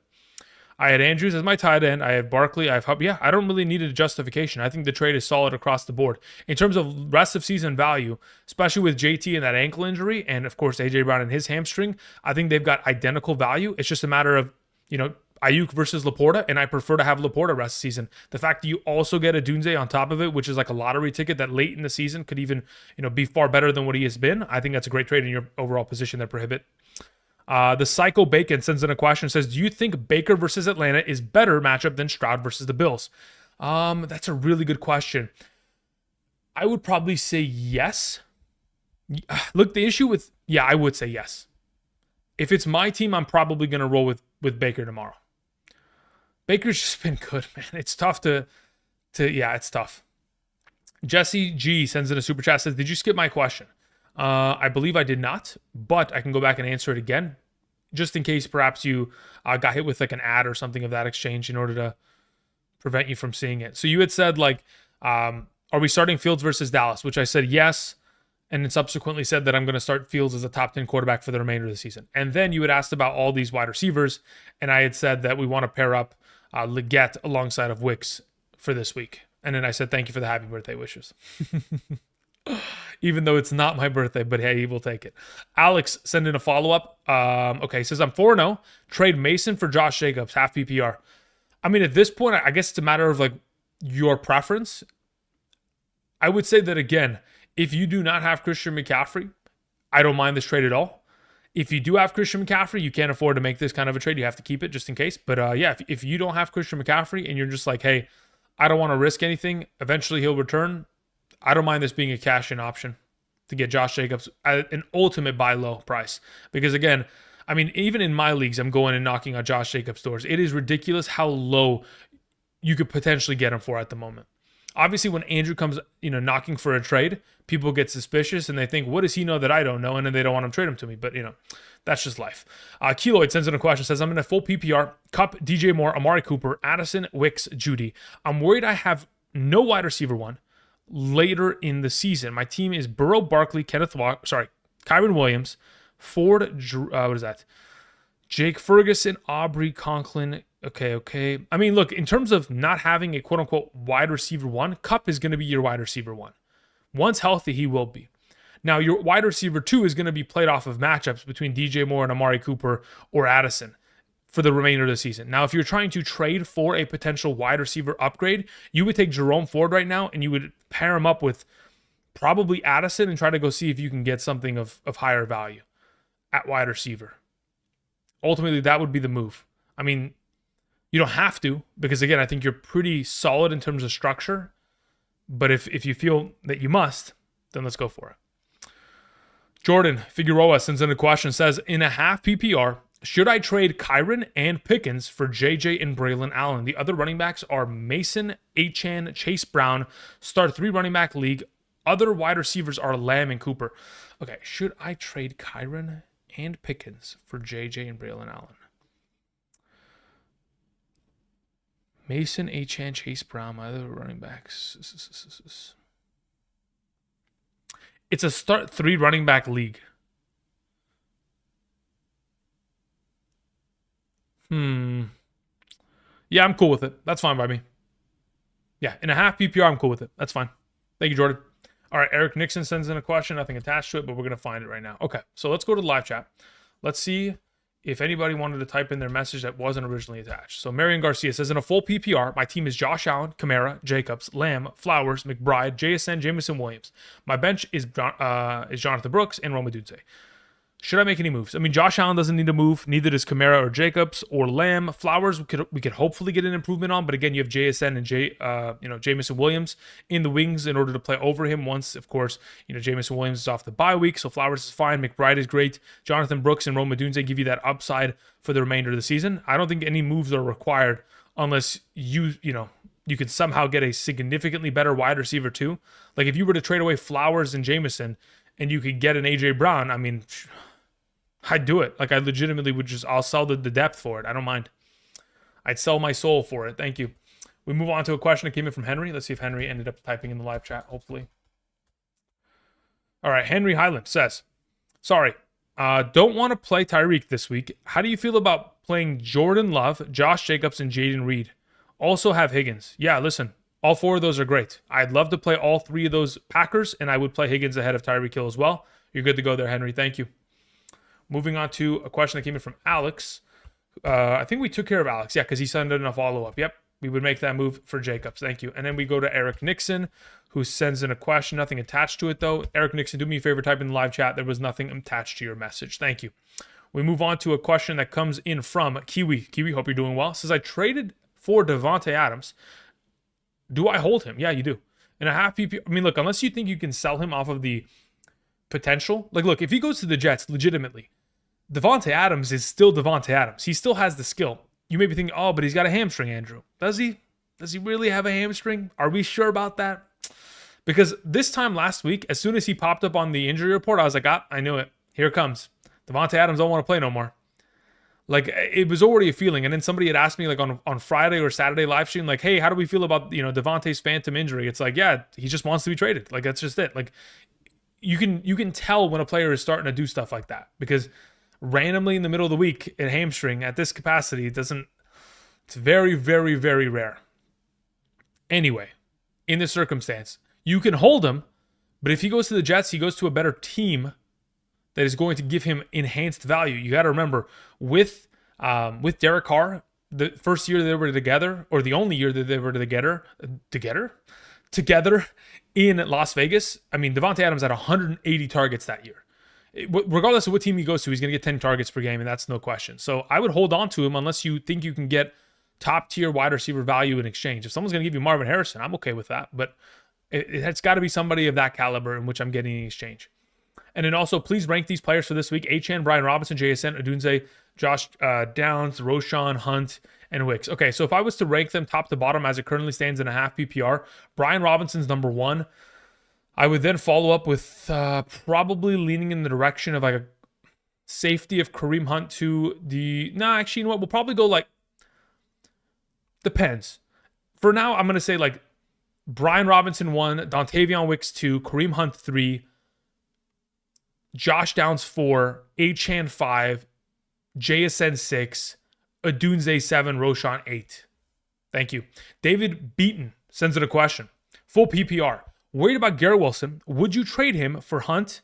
I had Andrews as my tight end. I have Barkley. I have Hub. Yeah, I don't really need a justification. I think the trade is solid across the board. In terms of rest of season value, especially with JT and that ankle injury, and of course AJ Brown and his hamstring, I think they've got identical value. It's just a matter of, Ayuk versus Laporta, and I prefer to have Laporta rest of season. The fact that you also get a Dunze on top of it, which is like a lottery ticket that late in the season could even, be far better than what he has been. I think that's a great trade in your overall position there, Prohibit. The Psycho Bacon sends in a question, says, do you think Baker versus Atlanta is better matchup than Stroud versus the Bills? That's a really good question. I would probably say yes. Look, the issue with, I would say yes. If it's my team, I'm probably going to roll with Baker tomorrow. Baker's just been good, man. It's tough it's tough. Jesse G sends in a super chat, says, did you skip my question? I believe I did not, but I can go back and answer it again, just in case perhaps you got hit with like an ad or something of that exchange in order to prevent you from seeing it. So you had said are we starting Fields versus Dallas? Which I said yes, and then subsequently said that I'm going to start Fields as a top 10 quarterback for the remainder of the season. And then you had asked about all these wide receivers, and I had said that we want to pair up Leggett alongside of Wicks for this week. And then I said thank you for the happy birthday wishes. Even though it's not my birthday, but hey, we'll take it. Alex sent in a follow-up. Okay, says, I'm 4-0. Trade Mason for Josh Jacobs, half PPR. I mean, at this point, I guess it's a matter of like your preference. I would say that, again, if you do not have Christian McCaffrey, I don't mind this trade at all. If you do have Christian McCaffrey, you can't afford to make this kind of a trade. You have to keep it just in case. But if you don't have Christian McCaffrey and you're just like, hey, I don't want to risk anything, eventually he'll return, I don't mind this being a cash-in option to get Josh Jacobs at an ultimate buy low price. Because again, I mean, even in my leagues, I'm going and knocking on Josh Jacobs' doors. It is ridiculous how low you could potentially get him for at the moment. Obviously, when Andrew comes, knocking for a trade, people get suspicious and they think, what does he know that I don't know? And then they don't want to trade him to me. But, that's just life. Keloid sends in a question, says, I'm in a full PPR, Cup, DJ Moore, Amari Cooper, Addison, Wicks, Judy. I'm worried I have no wide receiver one later in the season. My team is Burrow, Barkley, Kyron Williams, Ford, Jake Ferguson, Aubrey, Conklin. Okay. I mean, look, in terms of not having a quote-unquote wide receiver one, Kupp is going to be your wide receiver one. Once healthy, he will be. Now, your wide receiver two is going to be played off of matchups between DJ Moore and Amari Cooper or Addison for the remainder of the season. Now, if you're trying to trade for a potential wide receiver upgrade, you would take Jerome Ford right now and you would pair him up with probably Addison and try to go see if you can get something of higher value at wide receiver. Ultimately, that would be the move. I mean, you don't have to, because again, I think you're pretty solid in terms of structure. But if you feel that you must, then let's go for it. Jordan Figueroa sends in a question, says, in a half PPR, should I trade Kyron and Pickens for JJ and Braylon Allen? The other running backs are Mason, Achane, Chase Brown. Start 3 running back league. Other wide receivers are Lamb and Cooper. Okay, should I trade Kyron and Pickens for JJ and Braylon Allen? Mason, Achane, Chase Brown, my other running backs. It's a start 3 running back league. Yeah, I'm cool with it. That's fine by me. Yeah, in a half PPR, I'm cool with it. That's fine. Thank you, Jordan. All right, Eric Nixon sends in a question. Nothing attached to it, but we're going to find it right now. Okay, so let's go to the live chat. Let's see if anybody wanted to type in their message that wasn't originally attached. So Marion Garcia says, in a full PPR, my team is Josh Allen, Kamara, Jacobs, Lamb, Flowers, McBride, JSN, Jameson Williams. My bench is Jonathan Brooks and Roma Dunze. Should I make any moves? I mean, Josh Allen doesn't need to move. Neither does Kamara or Jacobs or Lamb. Flowers, we could hopefully get an improvement on, but again, you have JSN and Jameson Williams in the wings in order to play over him. Once, of course, Jameson Williams is off the bye week, so Flowers is fine. McBride is great. Jonathan Brooks and Roma Dunze give you that upside for the remainder of the season. I don't think any moves are required unless you could somehow get a significantly better wide receiver too. Like if you were to trade away Flowers and Jameson and you could get an AJ Brown, I mean, I'd do it. Like I legitimately would I'll sell the depth for it. I don't mind. I'd sell my soul for it. Thank you. We move on to a question that came in from Henry. Let's see if Henry ended up typing in the live chat, hopefully. All right, Henry Highland says, sorry, Don't want to play Tyreek this week. How do you feel about playing Jordan Love, Josh Jacobs, and Jaden Reed? Also have Higgins. Yeah, listen, all 4 of those are great. I'd love to play all 3 of those Packers, and I would play Higgins ahead of Tyreek Hill as well. You're good to go there, Henry. Thank you. Moving on to a question that came in from Alex. I think we took care of Alex. Yeah, because he sent in a follow-up. Yep, we would make that move for Jacobs. Thank you. And then we go to Eric Nixon, who sends in a question. Nothing attached to it, though. Eric Nixon, do me a favor, type in the live chat. There was nothing attached to your message. Thank you. We move on to a question that comes in from Kiwi. Kiwi, hope you're doing well. Says, I traded for Devontae Adams. Do I hold him? Yeah, you do. In a half PP, I mean, look, unless you think you can sell him off of the potential. Like, look, if he goes to the Jets, legitimately, Devontae Adams is still Devontae Adams. He still has the skill. You may be thinking, oh, but he's got a hamstring, Andrew. Does he? Does he really have a hamstring? Are we sure about that? Because this time last week, as soon as he popped up on the injury report, I was like, I knew it. Here it comes. Devontae Adams don't want to play no more. Like, it was already a feeling. And then somebody had asked me, like, on Friday or Saturday live stream, like, hey, how do we feel about, Devontae's phantom injury? It's like, yeah, he just wants to be traded. Like, that's just it. Like, you can tell when a player is starting to do stuff like that, because randomly in the middle of the week, a hamstring at this capacity, it's very, very, very rare. Anyway, in this circumstance, you can hold him, but if he goes to the Jets, he goes to a better team that is going to give him enhanced value. You got to remember, with Derek Carr, the first year they were together, or the only year that they were together in Las Vegas, I mean, Devontae Adams had 180 targets that year. Regardless of what team he goes to, he's going to get 10 targets per game, and that's no question. So I would hold on to him unless you think you can get top-tier wide receiver value in exchange. If someone's going to give you Marvin Harrison, I'm okay with that, but it's got to be somebody of that caliber in which I'm getting in exchange. And then also, please rank these players for this week: Achane, Brian Robinson, JSN, Odunze, Josh Downs, Roshan, Hunt, and Wicks. Okay, so if I was to rank them top to bottom as it currently stands in a half PPR, Brian Robinson's number 1. I would then follow up with probably leaning in the direction of like a safety of Kareem Hunt to the... actually, you know what? We'll probably go like... Depends. For now, I'm going to say like Brian Robinson 1, Dontavion Wicks 2, Kareem Hunt 3, Josh Downs 4, Achane 5, JSN 6, Odunze 7, Roshan 8. Thank you. David Beaton sends in a question. Full PPR. Worried about Garrett Wilson. Would you trade him for Hunt?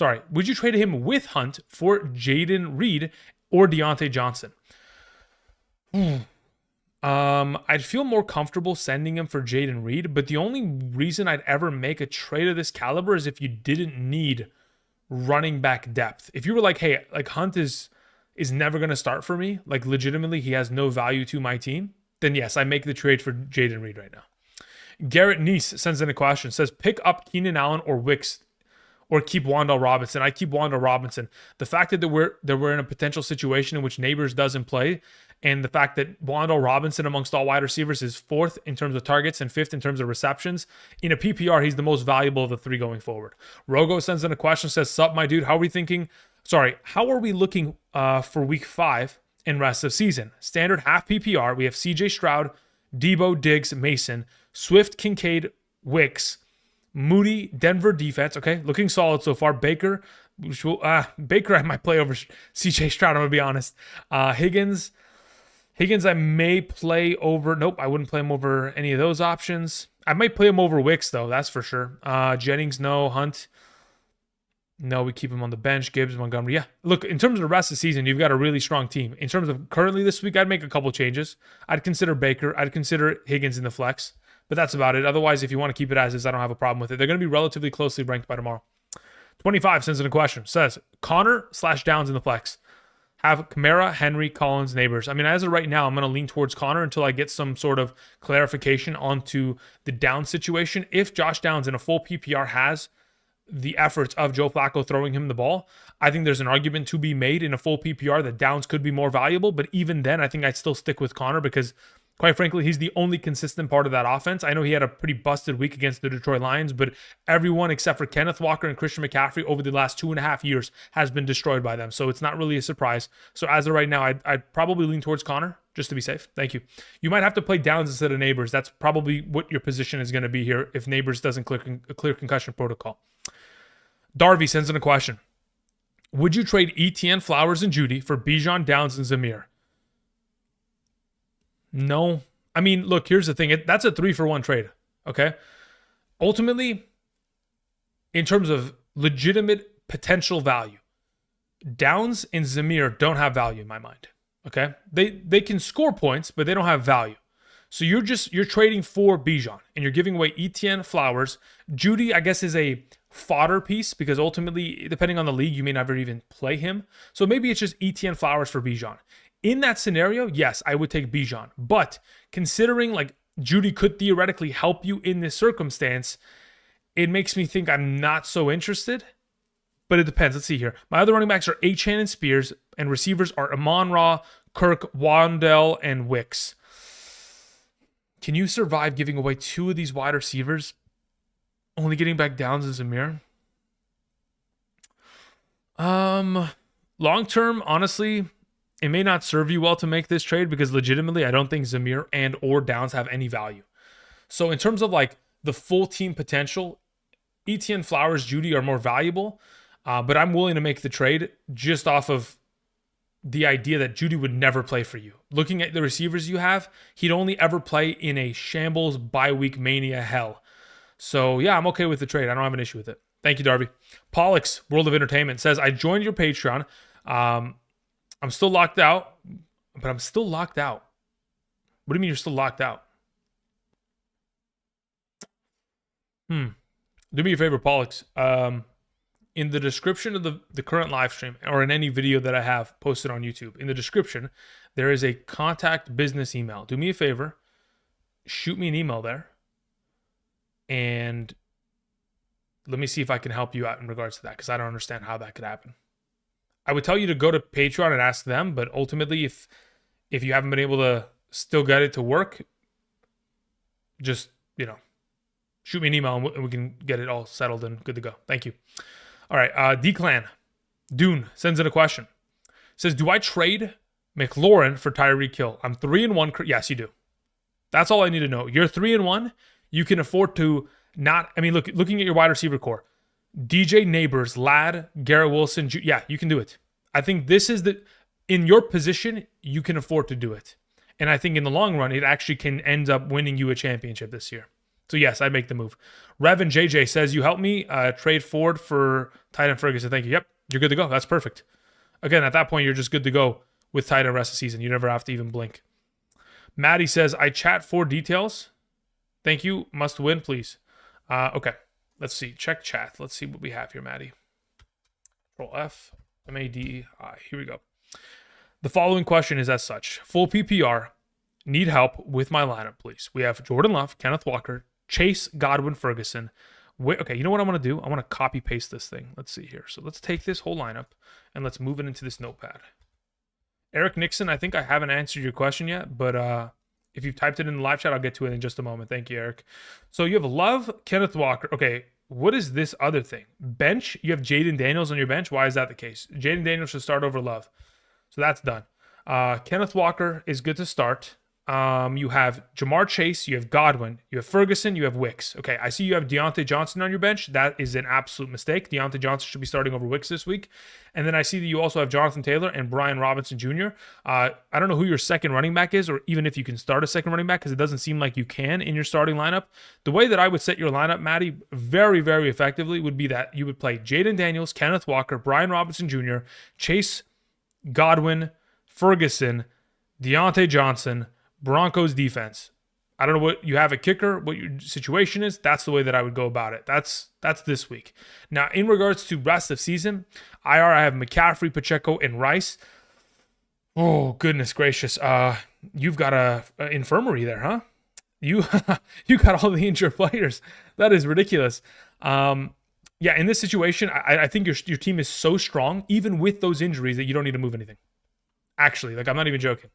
Would you trade him with Hunt for Jaden Reed or Deontay Johnson? I'd feel more comfortable sending him for Jaden Reed, but the only reason I'd ever make a trade of this caliber is if you didn't need running back depth. If you were like, hey, like Hunt is never going to start for me, like legitimately he has no value to my team, then yes, I make the trade for Jaden Reed right now. Garrett Neese sends in a question, says pick up Keenan Allen or Wicks or keep Wan'Dale Robinson. I keep Wan'Dale Robinson. The fact that we're in a potential situation in which Neighbors doesn't play, and the fact that Wan'Dale Robinson amongst all wide receivers is 4th in terms of targets and 5th in terms of receptions, in a PPR, he's the most valuable of the 3 going forward. Rogo sends in a question, says, sup, my dude, how are we looking for week 5 and rest of season? Standard half PPR, we have CJ Stroud, Debo, Diggs, Mason, Swift, Kincaid, Wicks, Moody, Denver defense. Okay, looking solid so far. Baker, Baker I might play over CJ Stroud, I'm going to be honest. Higgins, I may play over. Nope, I wouldn't play him over any of those options. I might play him over Wicks, though, that's for sure. Jennings, no. Hunt, no, we keep him on the bench. Gibbs, Montgomery. Yeah, look, in terms of the rest of the season, you've got a really strong team. In terms of currently this week, I'd make a couple changes. I'd consider Baker. I'd consider Higgins in the flex. But that's about it. Otherwise, if you want to keep it as is, I don't have a problem with it. They're going to be relatively closely ranked by tomorrow. 25 sends in a question. Says, Connor/Downs in the flex. Have Kamara, Henry, Collins, Neighbors. I mean, as of right now, I'm going to lean towards Connor until I get some sort of clarification onto the Downs situation. If Josh Downs in a full PPR has the efforts of Joe Flacco throwing him the ball, I think there's an argument to be made in a full PPR that Downs could be more valuable. But even then, I think I'd still stick with Connor because, quite frankly, he's the only consistent part of that offense. I know he had a pretty busted week against the Detroit Lions, but everyone except for Kenneth Walker and Christian McCaffrey over the last 2.5 years has been destroyed by them. So it's not really a surprise. So as of right now, I'd probably lean towards Connor just to be safe. Thank you. You might have to play Downs instead of Neighbors. That's probably what your position is going to be here if Neighbors doesn't clear concussion protocol. Darby sends in a question. Would you trade ETN, Flowers, and Judy for Bijan, Downs, and Zamir? No. I mean, look, here's the thing. That's a 3-for-1 trade, okay? Ultimately, in terms of legitimate potential value, Downs and Zamir don't have value in my mind, okay? They can score points, but they don't have value. So you're trading for Bijan, and you're giving away ETN, Flowers. Judy, I guess, is a fodder piece because ultimately, depending on the league, you may never even play him. So maybe it's just ETN, Flowers for Bijan. In that scenario, yes, I would take Bijan. But considering like Judy could theoretically help you in this circumstance, it makes me think I'm not so interested. But it depends. Let's see here. My other running backs are Achane and Spears, and receivers are Amon-Ra, Kirk, Wandell, and Wicks. Can you survive giving away 2 of these wide receivers, only getting back Downs and Zamir? Long term, honestly, it may not serve you well to make this trade because legitimately, I don't think Zamir and or Downs have any value. So in terms of like the full team potential, ETN, Flowers, Judy are more valuable, but I'm willing to make the trade just off of the idea that Judy would never play for you. Looking at the receivers you have, he'd only ever play in a shambles bye-week mania hell. So yeah, I'm okay with the trade. I don't have an issue with it. Thank you, Darby. Pollux, World of Entertainment, says, I joined your Patreon. I'm still locked out, but I'm still locked out. What do you mean you're still locked out? Do me a favor, Pollux. In the description of the current live stream or in any video that I have posted on YouTube, in the description, there is a contact business email. Do me a favor, shoot me an email there, and let me see if I can help you out in regards to that, because I don't understand how that could happen. I would tell you to go to Patreon and ask them, but ultimately, if you haven't been able to still get it to work, just, shoot me an email and we can get it all settled and good to go. Thank you. All right, D-Clan Dune sends in a question. Says, do I trade McLaurin for Tyreek Hill? I'm 3-1. Yes, you do. That's all I need to know. You're 3-1. You can afford to not. I mean, looking at your wide receiver core, DJ Neighbors, Ladd, Garrett Wilson. Yeah, you can do it. I think this is in your position, you can afford to do it. And I think in the long run, it actually can end up winning you a championship this year. So yes, I'd make the move. Revan JJ says, you help me trade Ford for Titan Ferguson. Thank you. Yep, you're good to go. That's perfect. Again, at that point, you're just good to go with Titan rest of the season. You never have to even blink. Maddie says, I chat for details. Thank you. Must win, please. Okay, let's see. Check chat. Let's see what we have here, Maddie. Control F, M-A-D-I. Here we go. The following question is as such. Full PPR. Need help with my lineup, please. We have Jordan Love, Kenneth Walker, Chase, Godwin, Ferguson. Okay, you know what I want to do? I want to copy paste this thing. Let's see here. So let's take this whole lineup and let's move it into this notepad. Eric Nixon, I think I haven't answered your question yet, but if you've typed it in the live chat, I'll get to it in just a moment. Thank you, Eric. So you have Love, Kenneth Walker. Okay, what is this other thing? Bench, you have Jaden Daniels on your bench. Why is that the case? Jaden Daniels should start over Love. So that's done. Kenneth Walker is good to start. You have Jamar Chase, you have Godwin, you have Ferguson, you have Wicks. Okay, I see you have Deontay Johnson on your bench. That is an absolute mistake. Deontay Johnson should be starting over Wicks this week. And then I see that you also have Jonathan Taylor and Brian Robinson Jr. I don't know who your second running back is, or even if you can start a second running back, because it doesn't seem like you can in your starting lineup. The way that I would set your lineup, Maddie, very, very effectively would be that you would play Jaden Daniels, Kenneth Walker, Brian Robinson Jr., Chase, Godwin, Ferguson, Deontay Johnson, Broncos defense. I don't know what you have a kicker, what your situation is. That's the way that I would go about it. That's this week. Now, in regards to rest of season, IR, I have McCaffrey, Pacheco, and Rice. Oh, goodness gracious. You've got a infirmary there, huh? You got all the injured players. That is ridiculous. Yeah, in this situation, I think your team is so strong, even with those injuries, that you don't need to move anything. Actually, I'm not even joking.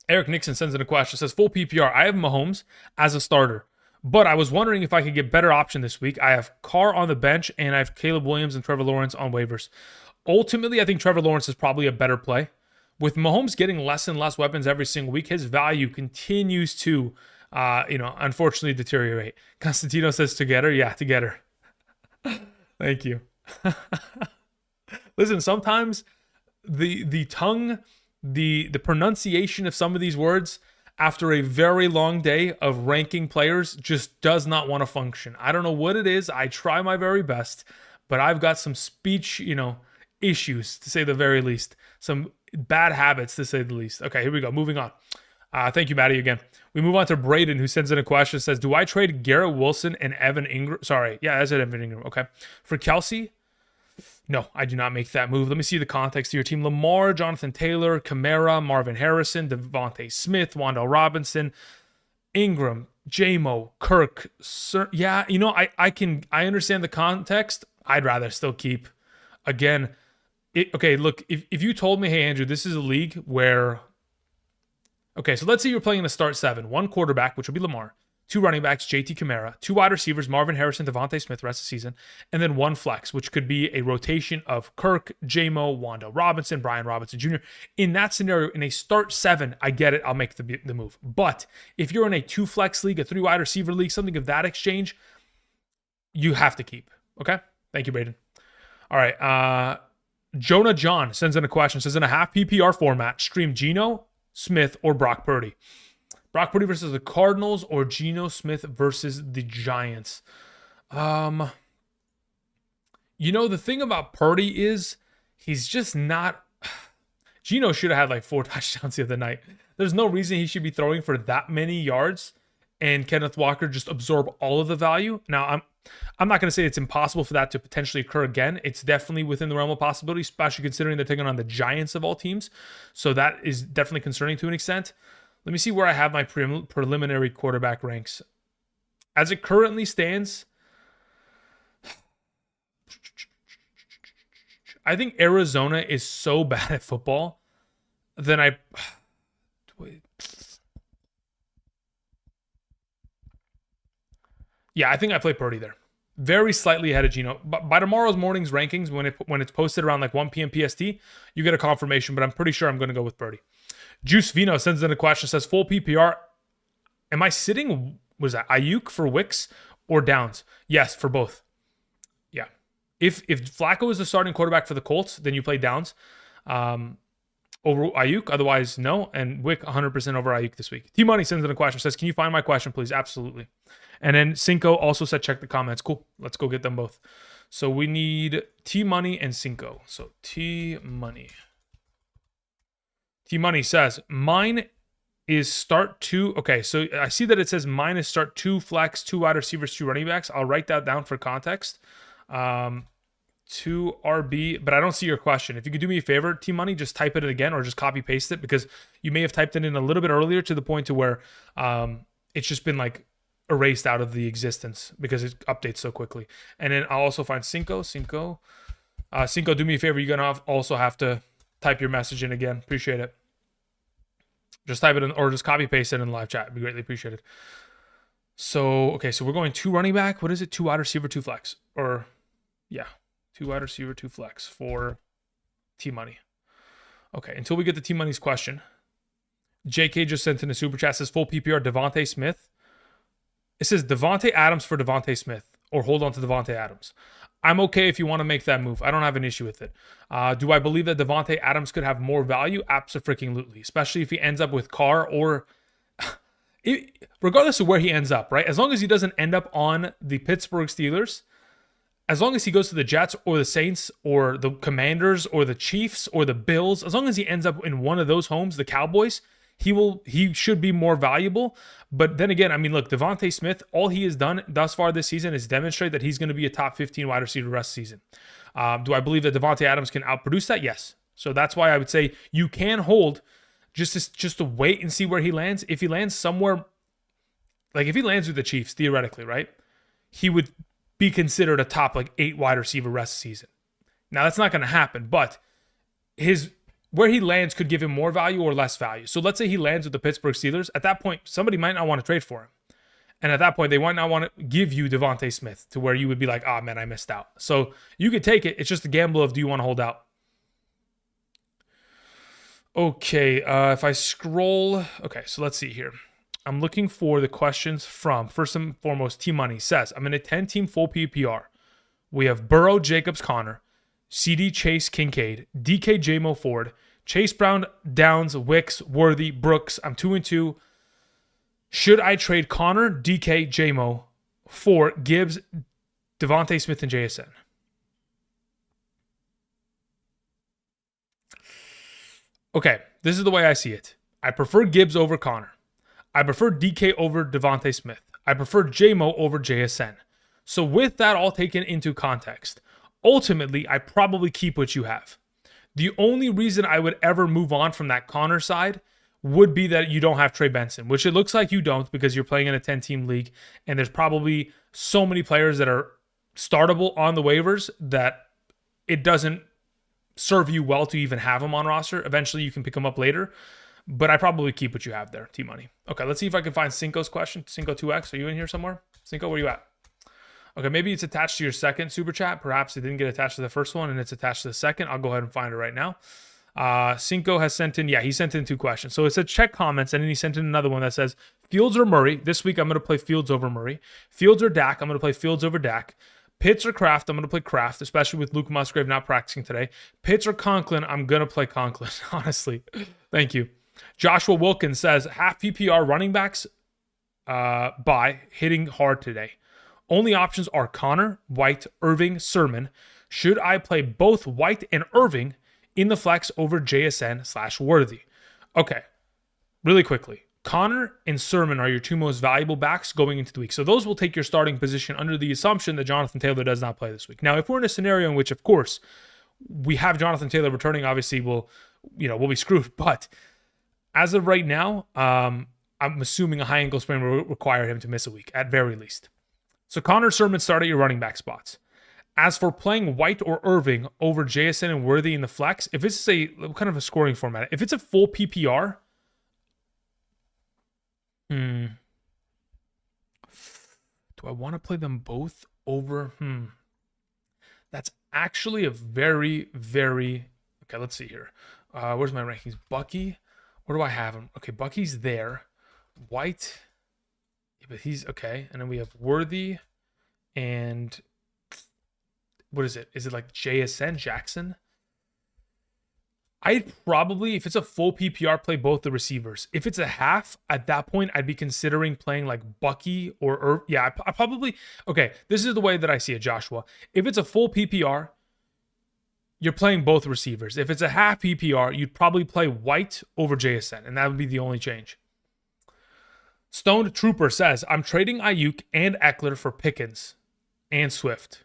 Eric Nixon sends in a question. Says, full PPR. I have Mahomes as a starter, but I was wondering if I could get better option this week. I have Carr on the bench, and I have Caleb Williams and Trevor Lawrence on waivers. Ultimately, I think Trevor Lawrence is probably a better play. With Mahomes getting less and less weapons every single week, his value continues to, unfortunately deteriorate. Constantino says, together. Yeah, together. Thank you. Listen, sometimes the tongue, the pronunciation of some of these words after a very long day of ranking players just does not want to function. I don't know what it is. I try my very best, but I've got some speech, issues to say the very least. Some bad habits to say the least. Okay, here we go. Moving on. Thank you, Maddie, again. We move on to Braden, who sends in a question. Says, do I trade Garrett Wilson and Evan Ingram? Sorry. Yeah, I said Evan Ingram. Okay. For Kelsey? No, I do not make that move. Let me see the context of your team. Lamar, Jonathan Taylor, Kamara, Marvin Harrison, Devontae Smith, Wandale Robinson, Ingram, J-Mo, Kirk. Yeah, I understand the context. I'd rather still keep. Again, okay, look, if you told me, hey, Andrew, this is a league where... Okay, so let's say you're playing in a start 7. 1 quarterback, which will be Lamar. 2 running backs, JT Kamara. 2 wide receivers, Marvin Harrison, Devontae Smith, rest of the season. And then 1 flex, which could be a rotation of Kirk, J-Mo, Wandale Robinson, Brian Robinson Jr. In that scenario, in a start 7, I get it. I'll make the move. But if you're in a 2 flex league, a 3 wide receiver league, something of that exchange, you have to keep. Okay? Thank you, Braden. All right. Jonah John sends in a question. Says, in a half PPR format, stream Geno Smith or Brock Purdy. Brock Purdy versus the Cardinals or Geno Smith versus the Giants. The thing about Purdy is he's just not... Geno should have had like 4 touchdowns the other night. There's no reason he should be throwing for that many yards and Kenneth Walker just absorb all of the value. Now, I'm not going to say it's impossible for that to potentially occur again. It's definitely within the realm of possibility, especially considering they're taking on the Giants of all teams. So that is definitely concerning to an extent. Let me see where I have my preliminary quarterback ranks. As it currently stands, I think Arizona is so bad at football that I think I play Purdy there. Very slightly ahead of Geno. But by tomorrow's morning's rankings, when it's posted around like 1 p.m. PST, you get a confirmation, but I'm pretty sure I'm going to go with Purdy. Juice Vino sends in a question, says, full PPR. Am I sitting, was that Ayuk for Wicks or Downs? Yes, for both. Yeah. If Flacco is the starting quarterback for the Colts, then you play Downs over Ayuk. Otherwise, no. And Wick 100% over Ayuk this week. T-Money sends in a question, says, can you find my question, please? Absolutely. And then Cinco also said, check the comments. Cool. Let's go get them both. So we need T-Money and Cinco. So T-Money. T-Money says, mine is start 2. Okay, so I see that it says mine is start 2 flex, 2 wide receivers, 2 running backs. I'll write that down for context. 2 RB, but I don't see your question. If you could do me a favor, T-Money, just type it again or just copy paste it because you may have typed it in a little bit earlier to the point to where it's just been like erased out of the existence because it updates so quickly. And then I'll also find Cinco, do me a favor. You're going to also have to type your message in again. Appreciate it. Just type it in or just copy paste it in the live chat. It'd be greatly appreciated. So, okay, so we're going 2 running back. What is it? 2 wide receiver, 2 flex. Or, yeah, 2 wide receiver, 2 flex for T-Money. Okay, until we get to T-Money's question. JK just sent in a super chat. Says full PPR, Devontae Smith. It says Devontae Adams for Devontae Smith or hold on to Devontae Adams. I'm okay if you want to make that move. I don't have an issue with it. Do I believe that Devontae Adams could have more value? Absolutely, especially if he ends up with Carr or regardless of where he ends up, right? As long as he doesn't end up on the Pittsburgh Steelers, as long as he goes to the Jets or the Saints or the Commanders or the Chiefs or the Bills, as long as he ends up in one of those homes, the Cowboys, he should be more valuable. But then again, I mean, look, Devontae Smith, all he has done thus far this season is demonstrate that he's going to be a top 15 wide receiver the rest of the season. Do I believe that Devontae Adams can outproduce that? Yes. So that's why I would say you can hold just to wait and see where he lands. If he lands somewhere, like if he lands with the Chiefs, theoretically, right, he would be considered a top like 8 wide receiver rest of the season. Now that's not going to happen, but where he lands could give him more value or less value. So let's say he lands with the Pittsburgh Steelers. At that point, somebody might not want to trade for him. And at that point, they might not want to give you Devontae Smith to where you would be like, oh man, I missed out. So you could take it. It's just a gamble of do you want to hold out? Okay, if I scroll. Okay, so let's see here. I'm looking for the questions from, first and foremost, T-Money says, I'm in a 10-team full PPR. We have Burrow, Jacobs, Connor, CD, Chase, Kincaid, DK, JMO, Ford, Chase Brown, Downs, Wicks, Worthy, Brooks. I'm 2-2. Should I trade Connor, DK, JMO for Gibbs, Devontae Smith, and JSN? Okay, this is the way I see it. I prefer Gibbs over Connor. I prefer DK over Devontae Smith. I prefer JMO over JSN. So with that all taken into context, ultimately, I probably keep what you have. The only reason I would ever move on from that Connor side would be that you don't have Trey Benson, which it looks like you don't because you're playing in a 10-team league, and there's probably so many players that are startable on the waivers that it doesn't serve you well to even have them on roster. Eventually, you can pick them up later, but I probably keep what you have there, T-Money. Okay, let's see if I can find Cinco's question. Cinco 2X, are you in here somewhere? Cinco, where are you at? Okay, maybe it's attached to your second super chat. Perhaps it didn't get attached to the first one and it's attached to the second. I'll go ahead and find it right now. Cinco has sent in, he sent in 2 questions. So it said check comments, and then he sent in another one that says Fields or Murray. This week I'm going to play Fields over Murray. Fields or Dak. I'm going to play Fields over Dak. Pitts or Kraft. I'm going to play Kraft, especially with Luke Musgrave not practicing today. Pitts or Conklin. I'm going to play Conklin, honestly. Thank you. Joshua Wilkins says half PPR running backs by hitting hard today. Only options are Connor, White, Irving, Sermon. Should I play both White and Irving in the flex over JSN/Worthy? Okay, really quickly. Connor and Sermon are your 2 most valuable backs going into the week. So those will take your starting position under the assumption that Jonathan Taylor does not play this week. Now, if we're in a scenario in which, of course, we have Jonathan Taylor returning, obviously we'll be screwed. But as of right now, I'm assuming a high ankle sprain will require him to miss a week at very least. So Connor, Sermon start at your running back spots. As for playing White or Irving over JSN and Worthy in the flex, if it's what kind of a scoring format? If it's a full PPR, do I want to play them both over? That's actually a very, very... Okay, let's see here. Where's my rankings? Bucky. Where do I have him? Okay, Bucky's there. White... but he's okay. And then we have Worthy and what is it? Is it like JSN, Jackson? I'd probably, if it's a full PPR, play both the receivers. If it's a half, at that point, I'd be considering playing like Bucky or I probably, okay, this is the way that I see it, Joshua. If it's a full PPR, you're playing both receivers. If it's a half PPR, you'd probably play White over JSN, and that would be the only change. Stoned Trooper says, I'm trading Ayuk and Eckler for Pickens and Swift.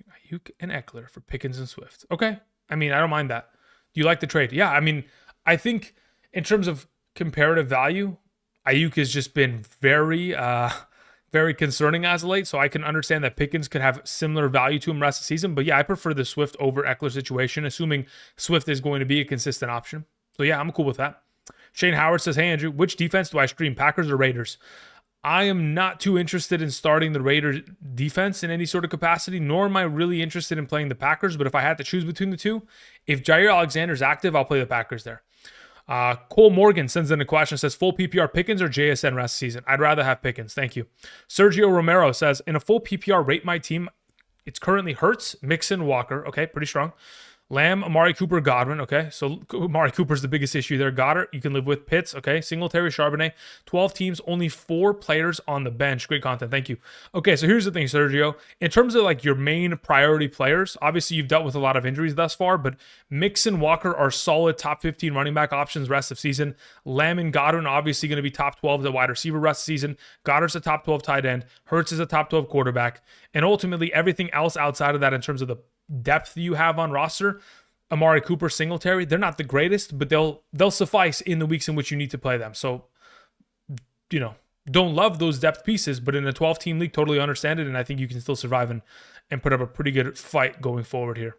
Ayuk and Eckler for Pickens and Swift. Okay. I mean, I don't mind that. Do you like the trade? Yeah. I mean, I think in terms of comparative value, Ayuk has just been very, very concerning as of late. So I can understand that Pickens could have similar value to him rest of the season. But yeah, I prefer the Swift over Eckler situation, assuming Swift is going to be a consistent option. So yeah, I'm cool with that. Shane Howard says, hey, Andrew, which defense do I stream, Packers or Raiders? I am not too interested in starting the Raiders defense in any sort of capacity, nor am I really interested in playing the Packers. But if I had to choose between the two, if Jair Alexander's active, I'll play the Packers there. Cole Morgan sends in a question, says, full PPR Pickens or JSN rest of the season? I'd rather have Pickens. Thank you. Sergio Romero says, in a full PPR, rate my team. It's currently Hurts, Mixon, Walker. Okay, pretty strong. Lamb, Amari Cooper, Godwin. Okay, so Amari Cooper's the biggest issue there. Goddard, you can live with. Pitts, okay. Singletary, Charbonnet. 12 teams, only 4 players on the bench. Great content, thank you. Okay, so here's the thing, Sergio. In terms of like your main priority players, obviously you've dealt with a lot of injuries thus far, but Mixon, Walker are solid top 15 running back options rest of season. Lamb and Godwin obviously going to be top 12 at wide receiver rest of season. Goddard's a top 12 tight end. Hurts is a top 12 quarterback. And ultimately everything else outside of that in terms of the depth you have on roster, Amari Cooper, Singletary, they're not the greatest, but they'll suffice in the weeks in which you need to play them. So, don't love those depth pieces, but in a 12-team league, totally understand it, and I think you can still survive and put up a pretty good fight going forward here.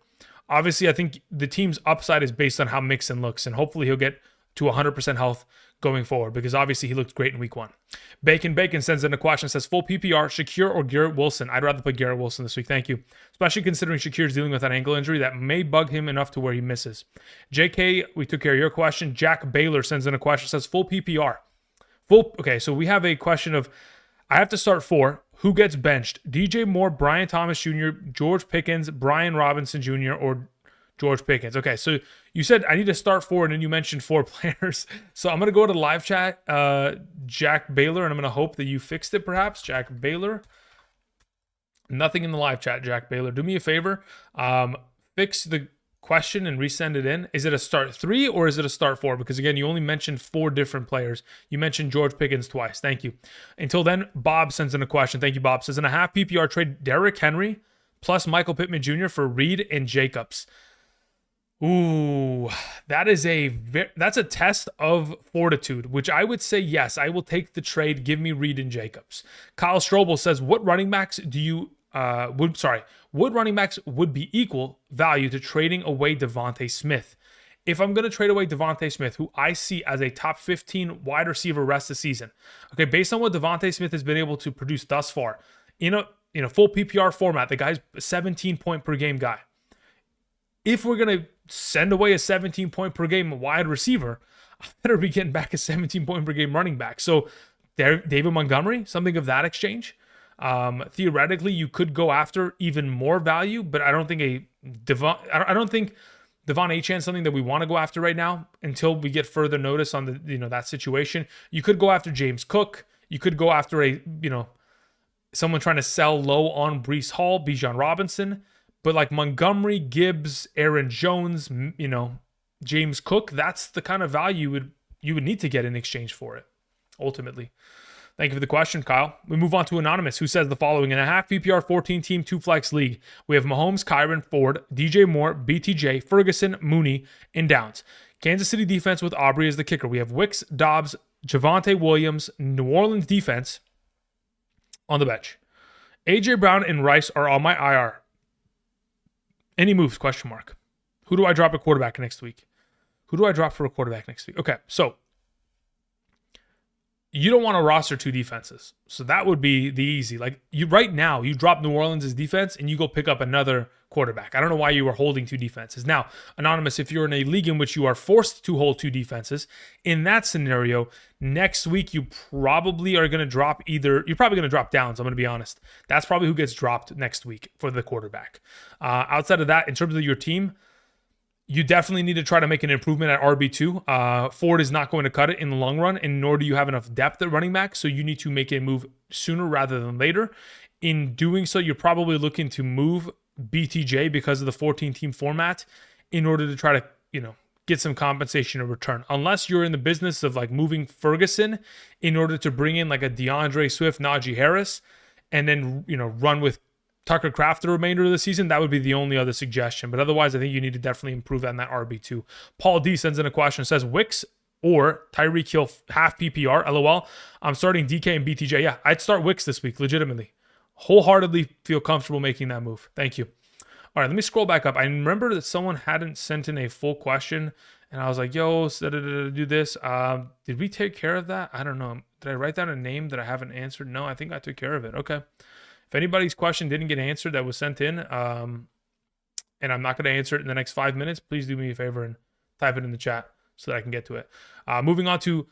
Obviously, I think the team's upside is based on how Mixon looks, and hopefully he'll get to 100% health going forward, because obviously he looked great in week 1. Bacon sends in a question, says, full PPR, Shakir or Garrett Wilson? I'd rather play Garrett Wilson this week, thank you. Especially considering Shakir's dealing with an ankle injury that may bug him enough to where he misses. JK, we took care of your question. Jack Baylor sends in a question, says, full PPR. Okay, so we have a question of, I have to start 4. Who gets benched? DJ Moore, Brian Thomas Jr., George Pickens, Brian Robinson Jr., or George Pickens. Okay, so you said I need to start 4, and then you mentioned 4 players. So I'm going to go to live chat, Jack Baylor, and I'm going to hope that you fixed it perhaps. Jack Baylor. Nothing in the live chat, Jack Baylor. Do me a favor. Fix the question and resend it in. Is it a start 3 or is it a start 4? Because again, you only mentioned 4 different players. You mentioned George Pickens twice. Thank you. Until then, Bob sends in a question. Thank you, Bob. Says in a half PPR trade, Derrick Henry plus Michael Pittman Jr. for Reed and Jacobs. Ooh, that's a test of fortitude, which I would say yes, I will take the trade. Give me Reed and Jacobs. Kyle Strobel says, what running backs would running backs would be equal value to trading away Devontae Smith? If I'm going to trade away Devontae Smith, who I see as a top 15 wide receiver rest of the season, okay, based on what Devontae Smith has been able to produce thus far in a full PPR format, the guy's a 17 point per game guy. If we're going to send away a 17 point per game wide receiver, I better be getting back a 17 point per game running back. So David Montgomery, something of that exchange. Theoretically, you could go after even more value, but I don't think I don't think Devon Achane is something that we want to go after right now until we get further notice on that situation. You could go after James Cook. You could go after someone trying to sell low on Breece Hall, Bijan Robinson. But like Montgomery, Gibbs, Aaron Jones, James Cook, that's the kind of value you would need to get in exchange for it, ultimately. Thank you for the question, Kyle. We move on to Anonymous, who says the following. In a half PPR 14-team 2-flex league, we have Mahomes, Kyron, Ford, DJ Moore, BTJ, Ferguson, Mooney, and Downs. Kansas City defense with Aubrey as the kicker. We have Wicks, Dobbs, Javonte Williams, New Orleans defense on the bench. AJ Brown and Rice are on my IR. Any moves? Question mark. Who do I drop a quarterback next week? Who do I drop for a quarterback next week? Okay, so you don't want to roster 2 defenses. So that would be the easy. Like right now, you drop New Orleans' defense and you go pick up another quarterback. I don't know why you are holding 2 defenses. Now, Anonymous, if you're in a league in which you are forced to hold 2 defenses, in that scenario, next week you probably are going to drop you're probably going to drop Downs, I'm going to be honest. That's probably who gets dropped next week for the quarterback. Outside of that, in terms of your team, you definitely need to try to make an improvement at RB2. Ford is not going to cut it in the long run, and nor do you have enough depth at running back, so you need to make a move sooner rather than later. In doing so, you're probably looking to move BTJ because of the 14-team format in order to try to, get some compensation in return. Unless you're in the business of like moving Ferguson in order to bring in like a DeAndre Swift, Najee Harris, and then, run with Tucker Kraft the remainder of the season, that would be the only other suggestion. But otherwise, I think you need to definitely improve on that RB2. Paul D sends in a question, says Wicks or Tyreek Hill half PPR, LOL. I'm starting DK and BTJ. Yeah, I'd start Wicks this week, legitimately. Wholeheartedly feel comfortable making that move. Thank you. All right, let me scroll back up. I remember that someone hadn't sent in a full question, and I was like, yo, do this. Did we take care of that? I don't know. Did I write down a name that I haven't answered? No, I think I took care of it. Okay. If anybody's question didn't get answered that was sent in, and I'm not going to answer it in the next 5 minutes, please do me a favor and type it in the chat so that I can get to it. Moving on to,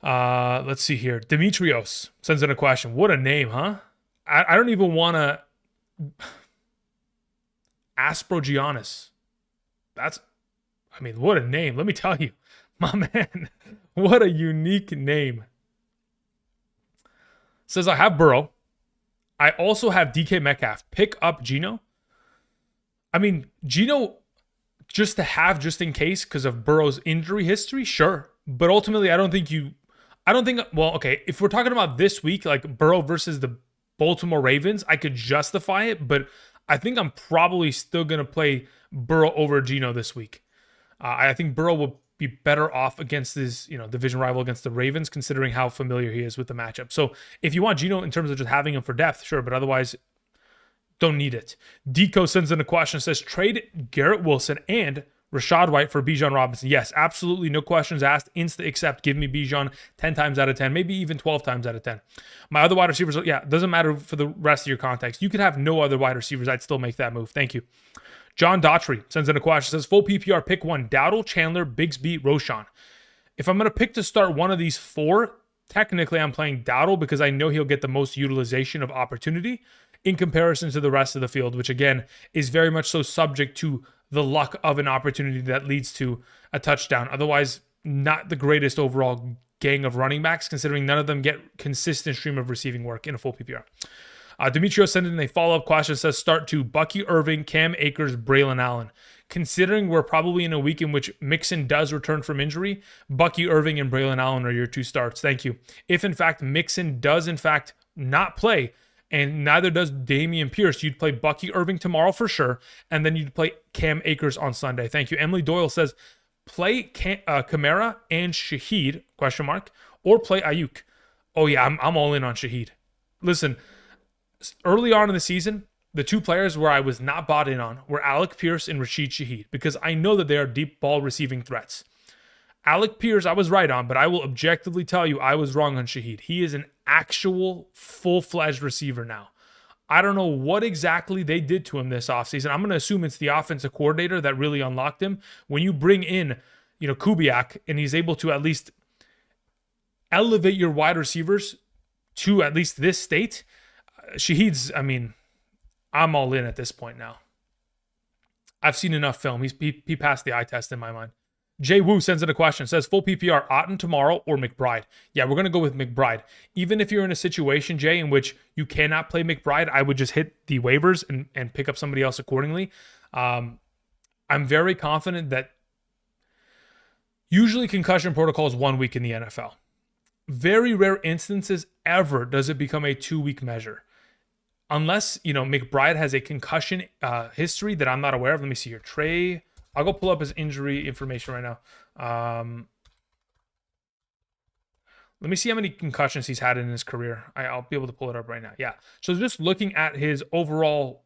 let's see here. Demetrios sends in a question. What a name, huh? I don't even want to... Asprogiannis. What a name. Let me tell you. My man, what a unique name. Says, I have Burrow. I also have DK Metcalf. Pick up Geno. Geno just to have just in case because of Burrow's injury history, sure. But ultimately, if we're talking about this week, like Burrow versus the Baltimore Ravens, I could justify it, but I think I'm probably still going to play Burrow over Geno this week. I think Burrow will be better off against his, division rival against the Ravens, considering how familiar he is with the matchup. So if you want Geno in terms of just having him for depth, sure, but otherwise, don't need it. Deco sends in a question, says, trade Garrett Wilson and Rashad White for Bijan Robinson. Yes, absolutely, no questions asked. Insta accept. Give me Bijan 10 times out of 10, maybe even 12 times out of 10. My other wide receivers, doesn't matter for the rest of your context. You could have no other wide receivers. I'd still make that move. Thank you. John Daughtry sends in a question, says, full PPR, pick one. Dowdle, Chandler, Bigsby, Roshan. If I'm going to pick to start one of these 4, technically I'm playing Dowdle because I know he'll get the most utilization of opportunity in comparison to the rest of the field, which again is very much so subject to the luck of an opportunity that leads to a touchdown. Otherwise, not the greatest overall gang of running backs, considering none of them get consistent stream of receiving work in a full PPR. Demetrio sent in a follow-up question, says start to Bucky Irving, Cam Akers, Braylon Allen. Considering we're probably in a week in which Mixon does return from injury, Bucky Irving and Braylon Allen are your two starts. Thank you. If in fact Mixon does in fact not play, and neither does Dameon Pierce, you'd play Bucky Irving tomorrow for sure, and then you'd play Cam Akers on Sunday. Thank you. Emily Doyle says play Kamara and Shaheed, question mark, or play Ayuk. Oh yeah, I'm all in on Shaheed. Listen, early on in the season, the two players where I was not bought in on were Alec Pierce and Rashid Shaheed, because I know that they are deep ball receiving threats. Alec Pierce, I was right on, but I will objectively tell you I was wrong on Shaheed. He is an actual full-fledged receiver now. I don't know what exactly they did to him this offseason. I'm going to assume it's the offensive coordinator that really unlocked him. When you bring in, Kubiak, and he's able to at least elevate your wide receivers to at least this state, Shaheed's, I'm all in at this point now. I've seen enough film. He passed the eye test in my mind. Jay Wu sends in a question, says full PPR, Otten tomorrow or McBride? Yeah, we're going to go with McBride. Even if you're in a situation, Jay, in which you cannot play McBride, I would just hit the waivers and pick up somebody else accordingly. I'm very confident that usually concussion protocol is 1 week in the NFL. Very rare instances ever does it become a 2-week measure. Unless, McBride has a concussion history that I'm not aware of. Let me see here. Trey... I'll go pull up his injury information right now. Let me see how many concussions he's had in his career. I'll be able to pull it up right now. Yeah. So just looking at his overall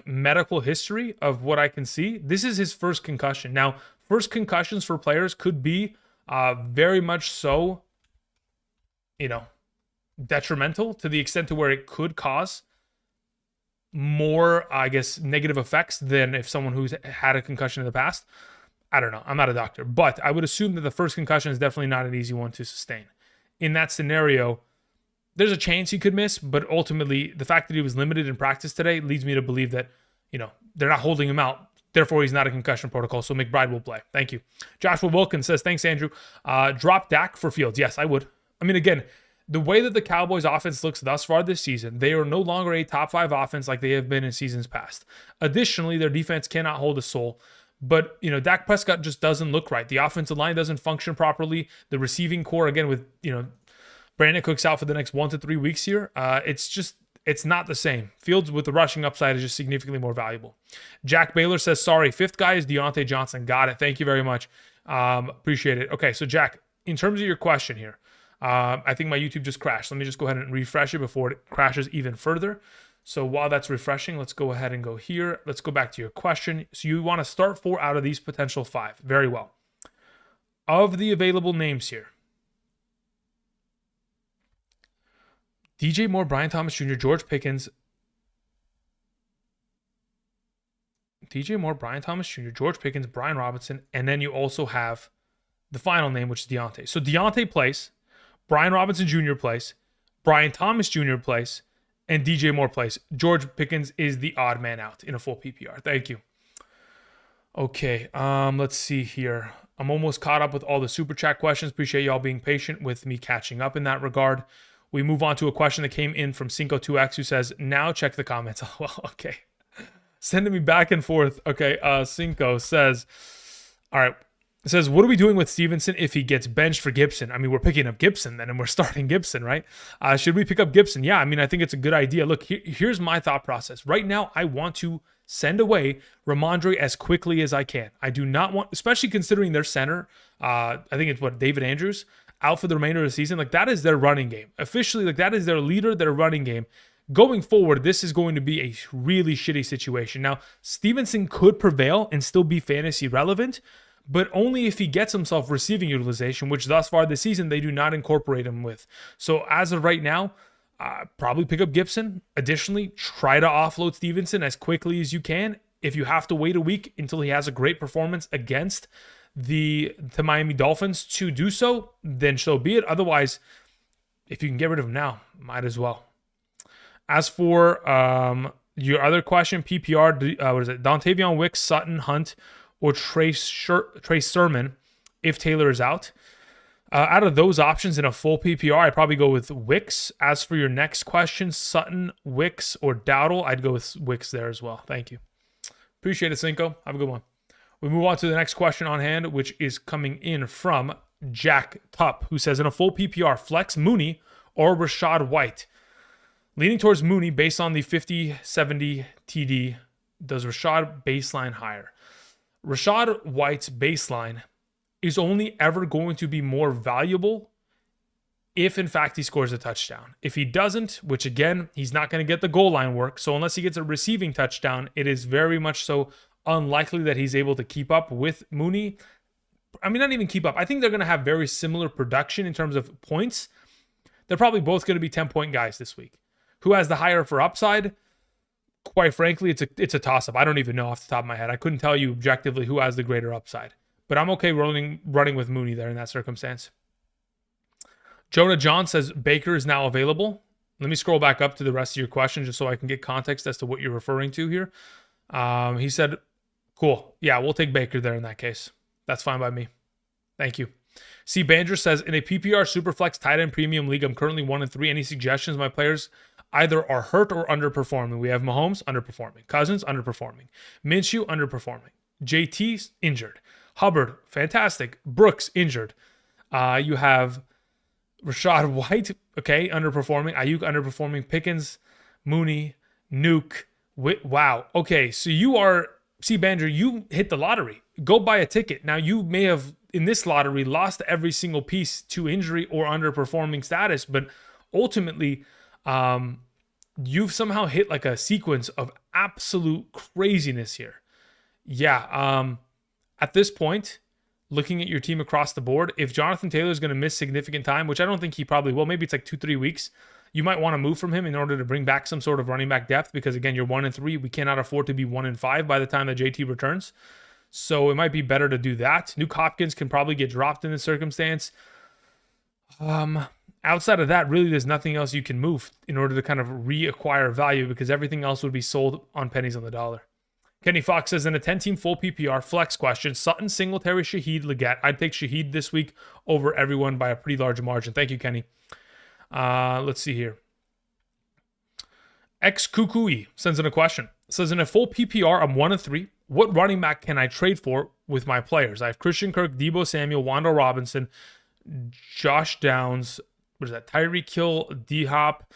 medical history of what I can see, this is his first concussion. Now, first concussions for players could be very much so, detrimental to the extent to where it could cause more, negative effects than if someone who's had a concussion in the past. I don't know. I'm not a doctor, but I would assume that the first concussion is definitely not an easy one to sustain. In that scenario, there's a chance he could miss, but ultimately the fact that he was limited in practice today leads me to believe that, they're not holding him out. Therefore, he's not a concussion protocol, so McBride will play. Thank you. Joshua Wilkins says, thanks, Andrew. Drop Dak for Fields. Yes, I would. Again, the way that the Cowboys offense looks thus far this season, they are no longer a top 5 offense like they have been in seasons past. Additionally, their defense cannot hold a soul. But, Dak Prescott just doesn't look right. The offensive line doesn't function properly. The receiving core, again, with, Brandon Cooks out for the next 1 to 3 weeks here, it's not the same. Fields with the rushing upside is just significantly more valuable. Jack Baylor says, sorry, 5th guy is Deontay Johnson. Got it. Thank you very much. Appreciate it. Okay, so Jack, in terms of your question here, I think my YouTube just crashed. Let me just go ahead and refresh it before it crashes even further. So while that's refreshing, let's go ahead and go here. Let's go back to your question. So you want to start 4 out of these potential 5. Very well. Of the available names here, DJ Moore, Brian Thomas Jr., George Pickens, Brian Robinson, and then you also have the final name, which is Deontay. So Deontay plays, Brian Robinson Jr. plays, Brian Thomas Jr. plays, and DJ Moore plays. George Pickens is the odd man out in a full PPR. Thank you. Okay, let's see here. I'm almost caught up with all the super chat questions. Appreciate y'all being patient with me catching up in that regard. We move on to a question that came in from Cinco2X, who says, now check the comments. Well, okay. Sending me back and forth. Okay, Cinco says, all right. It says, what are we doing with Stevenson if he gets benched for Gibson? We're picking up Gibson then, and we're starting Gibson, right? Should we pick up Gibson? Yeah, I think it's a good idea. Look, here's my thought process. Right now, I want to send away Ramondre as quickly as I can. I do not want, especially considering their center, I think it's David Andrews, out for the remainder of the season. That is their running game. Officially, that is their leader, their running game. Going forward, this is going to be a really shitty situation. Now, Stevenson could prevail and still be fantasy relevant, but only if he gets himself receiving utilization, which thus far this season they do not incorporate him with. So as of right now, probably pick up Gibson. Additionally, try to offload Stevenson as quickly as you can. If you have to wait a week until he has a great performance against the Miami Dolphins to do so, then so be it. Otherwise, if you can get rid of him now, might as well. As for your other question, PPR, what is it? Dontavion Wicks, Sutton, Hunt, or Trey Sermon if Taylor is out. Out of those options in a full PPR, I'd probably go with Wicks. As for your next question, Sutton, Wicks, or Dowdle, I'd go with Wicks there as well. Thank you. Appreciate it, Cinco. Have a good one. We move on to the next question on hand, which is coming in from Jack Tupp, who says, in a full PPR, flex Mooney or Rashad White. Leaning towards Mooney based on the 50-70 TD. Does Rashad baseline higher? Rashad White's baseline is only ever going to be more valuable if, in fact, he scores a touchdown. If he doesn't, which, again, he's not going to get the goal line work, so unless he gets a receiving touchdown, it is very much so unlikely that he's able to keep up with Mooney. I mean, not even keep up. I think they're going to have very similar production in terms of points. They're probably both going to be 10-point guys this week. Who has the higher for upside? Quite frankly, it's a toss-up. I don't even know off the top of my head. I couldn't tell you objectively who has the greater upside. But I'm okay running with Mooney there in that circumstance. Jonah John says Baker is now available. Let me scroll back up to the rest of your question just so I can get context as to what you're referring to here. He said, cool. Yeah, we'll take Baker there in that case. That's fine by me. Thank you. C. Banger says, in a PPR Superflex tight end premium league, I'm currently 1-3. Any suggestions? My players either are hurt or underperforming. We have Mahomes underperforming. Cousins underperforming. Minshew underperforming. JT injured. Hubbard, fantastic. Brooks, injured. You have Rashad White, okay, underperforming. Ayuk, underperforming. Pickens, Mooney, Nuke. Wow. Okay, so you are, C. Banger, you hit the lottery. Go buy a ticket. Now, you may have, in this lottery, lost every single piece to injury or underperforming status, but ultimately, you've somehow hit like a sequence of absolute craziness here. Yeah, at this point, looking at your team across the board, if Jonathan Taylor is going to miss significant time, which I don't think he probably will, maybe it's like 2-3 weeks, you might want to move from him in order to bring back some sort of running back depth because, again, you're 1-3. We cannot afford to be 1-5 by the time that JT returns. So it might be better to do that. Nuke Hopkins can probably get dropped in this circumstance. Outside of that, really, there's nothing else you can move in order to kind of reacquire value because everything else would be sold on pennies on the dollar. Kenny Fox says, in a 10-team full PPR flex question, Sutton, Singletary, Shaheed, Leggett. I'd take Shaheed this week over everyone by a pretty large margin. Thank you, Kenny. Let's see here. X Kukui sends in a question. Says, in a full PPR, I'm 1-3. What running back can I trade for with my players? I have Christian Kirk, Deebo Samuel, Wando Robinson, Josh Downs, what is that? Tyreek Hill, D-Hop,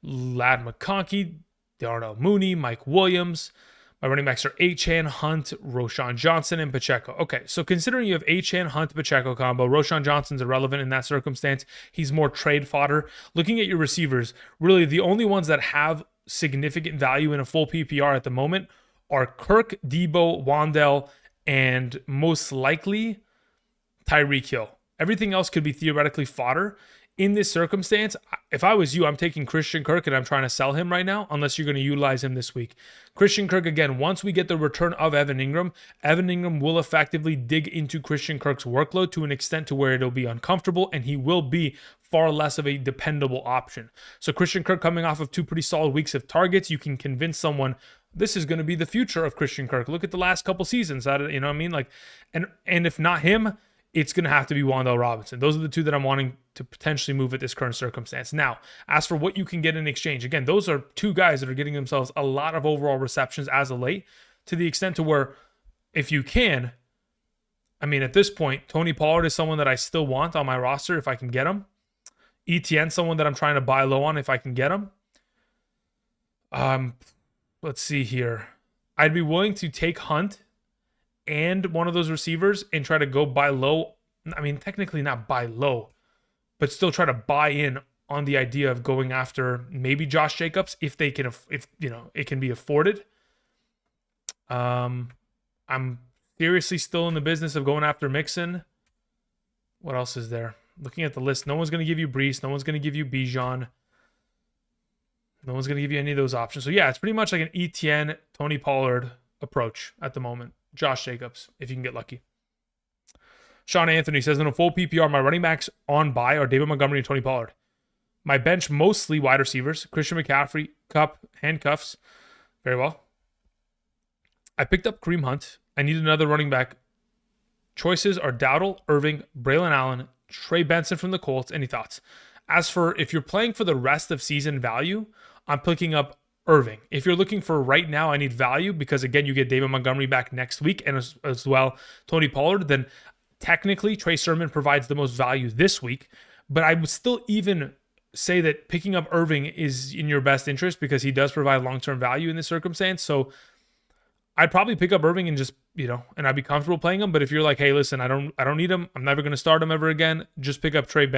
Ladd McConkey, Darnell Mooney, Mike Williams. My running backs are Achane, Hunt, Roshan Johnson, and Pacheco. Okay, so considering you have Achane, Hunt, Pacheco combo, Roshan Johnson's irrelevant in that circumstance. He's more trade fodder. Looking at your receivers, really the only ones that have significant value in a full PPR at the moment are Kirk, Debo, Wandell, and most likely Tyreek Hill. Everything else could be theoretically fodder. In this circumstance, if I was you, I'm taking Christian Kirk and I'm trying to sell him right now, unless you're going to utilize him this week. Christian Kirk, again, once we get the return of Evan Ingram will effectively dig into Christian Kirk's workload to an extent to where it'll be uncomfortable and he will be far less of a dependable option. So Christian Kirk coming off of 2 pretty solid weeks of targets, you can convince someone this is going to be the future of Christian Kirk. Look at the last couple seasons. You know what I mean? Like, and if not him, it's going to have to be Wandale Robinson. Those are the two that I'm wanting to potentially move at this current circumstance. Now, as for what you can get in exchange, again, those are two guys that are getting themselves a lot of overall receptions as of late, to the extent to where, if you can, I mean, at this point, Tony Pollard is someone that I still want on my roster if I can get him. ETN, someone that I'm trying to buy low on if I can get him. Let's see here. I'd be willing to take Hunt and one of those receivers and try to go buy low. I mean, technically not buy low, but still try to buy in on the idea of going after maybe Josh Jacobs if they can, if you know, it can be afforded. I'm seriously still in the business of going after Mixon. What else is there? Looking at the list, no one's going to give you Brees. No one's going to give you Bijan. No one's going to give you any of those options. So yeah, it's pretty much like an Tony Pollard approach at the moment. Josh Jacobs, if you can get lucky. Sean Anthony says, in a full PPR, my running backs on bye are David Montgomery and Tony Pollard. My bench, mostly wide receivers. Christian McCaffrey, Cup, handcuffs. Very well. I picked up Kareem Hunt. I need another running back. Choices are Dowdle, Irving, Braylon Allen, Trey Benson from the Colts. Any thoughts? As for if you're playing for the rest of season value, I'm picking up Irving. If you're looking for right now, I need value because, again, you get David Montgomery back next week and as well Tony Pollard, then technically Trey Sermon provides the most value this week. But I would still even say that picking up Irving is in your best interest because he does provide long-term value in this circumstance. So I'd probably pick up Irving and just, and I'd be comfortable playing him. But if you're like, hey, listen, I don't need him. I'm never going to start him ever again. Just pick up Trey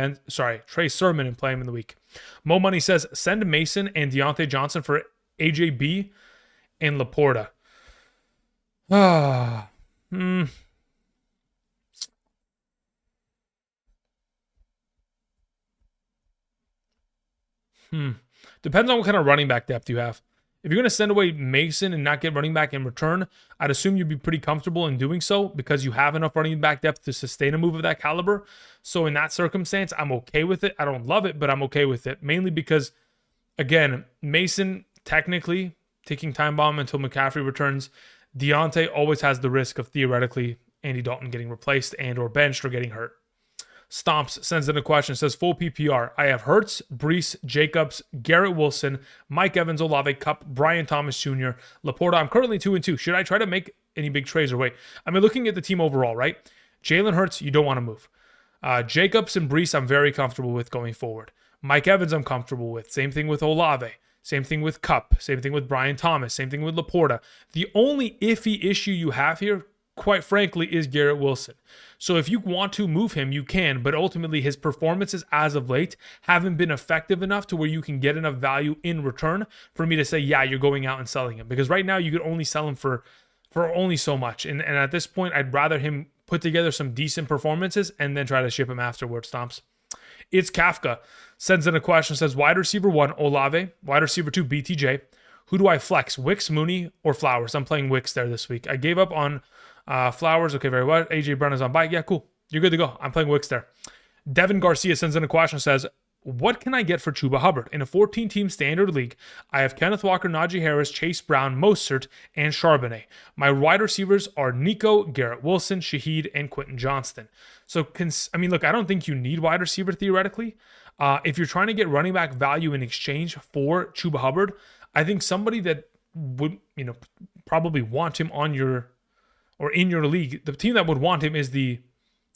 Sermon and play him in the week. Mo Money says, send Mason and Deontay Johnson for AJB and Laporta. Depends on what kind of running back depth you have. If you're going to send away Mason and not get running back in return, I'd assume you'd be pretty comfortable in doing so because you have enough running back depth to sustain a move of that caliber. So in that circumstance, I'm okay with it. I don't love it, but I'm okay with it. Mainly because, again, Mason technically ticking time bomb until McCaffrey returns. Deontay always has the risk of theoretically Andy Dalton getting replaced and or benched or getting hurt. Stomps sends in a question, says full PPR. I have Hurts, Brees, Jacobs, Garrett Wilson, Mike Evans, Olave, Cup, Brian Thomas Jr., Laporta. I'm currently 2-2. Should I try to make any big trades or wait? I mean, looking at the team overall, right? Jalen Hurts, you don't want to move. Jacobs and Brees, I'm very comfortable with going forward. Mike Evans, I'm comfortable with. Same thing with Olave. Same thing with Cup. Same thing with Brian Thomas. Same thing with Laporta. The only iffy issue you have here, quite frankly, is Garrett Wilson. So if you want to move him, you can, but ultimately his performances as of late haven't been effective enough to where you can get enough value in return for me to say, yeah, you're going out and selling him. Because right now you could only sell him for only so much. And at this point, I'd rather him put together some decent performances and then try to ship him afterwards, Stomps. It's Kafka. Sends in a question, says wide receiver 1, Olave, wide receiver 2, BTJ. Who do I flex, Wicks, Mooney, or Flowers? I'm playing Wicks there this week. I gave up on Flowers. Okay, very well. AJ Brown is on bye. Yeah, cool. You're good to go. I'm playing Wicks there. Devin Garcia sends in a question, says, what can I get for Chuba Hubbard? In a 14-team standard league, I have Kenneth Walker, Najee Harris, Chase Brown, Mostert, and Charbonnet. My wide receivers are Nico, Garrett Wilson, Shaheed, and Quentin Johnston. So, look, I don't think you need wide receiver theoretically. If you're trying to get running back value in exchange for Chuba Hubbard, I think somebody that would, probably want him on your or in your league, the team that would want him is the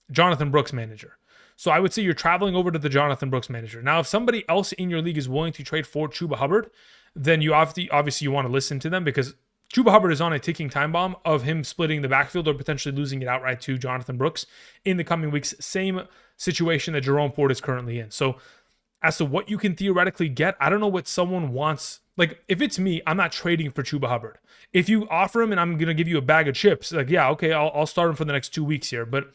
Jonathan Brooks manager. So I would say you're traveling over to the Jonathan Brooks manager. Now, if somebody else in your league is willing to trade for Chuba Hubbard, then you obviously you want to listen to them because Chuba Hubbard is on a ticking time bomb of him splitting the backfield or potentially losing it outright to Jonathan Brooks in the coming weeks. Same situation that Jerome Ford is currently in. So as to what you can theoretically get, I don't know what someone wants. Like, if it's me, I'm not trading for Chuba Hubbard. If you offer him and I'm going to give you a bag of chips, like, yeah, okay, I'll start him for the next 2 weeks here. But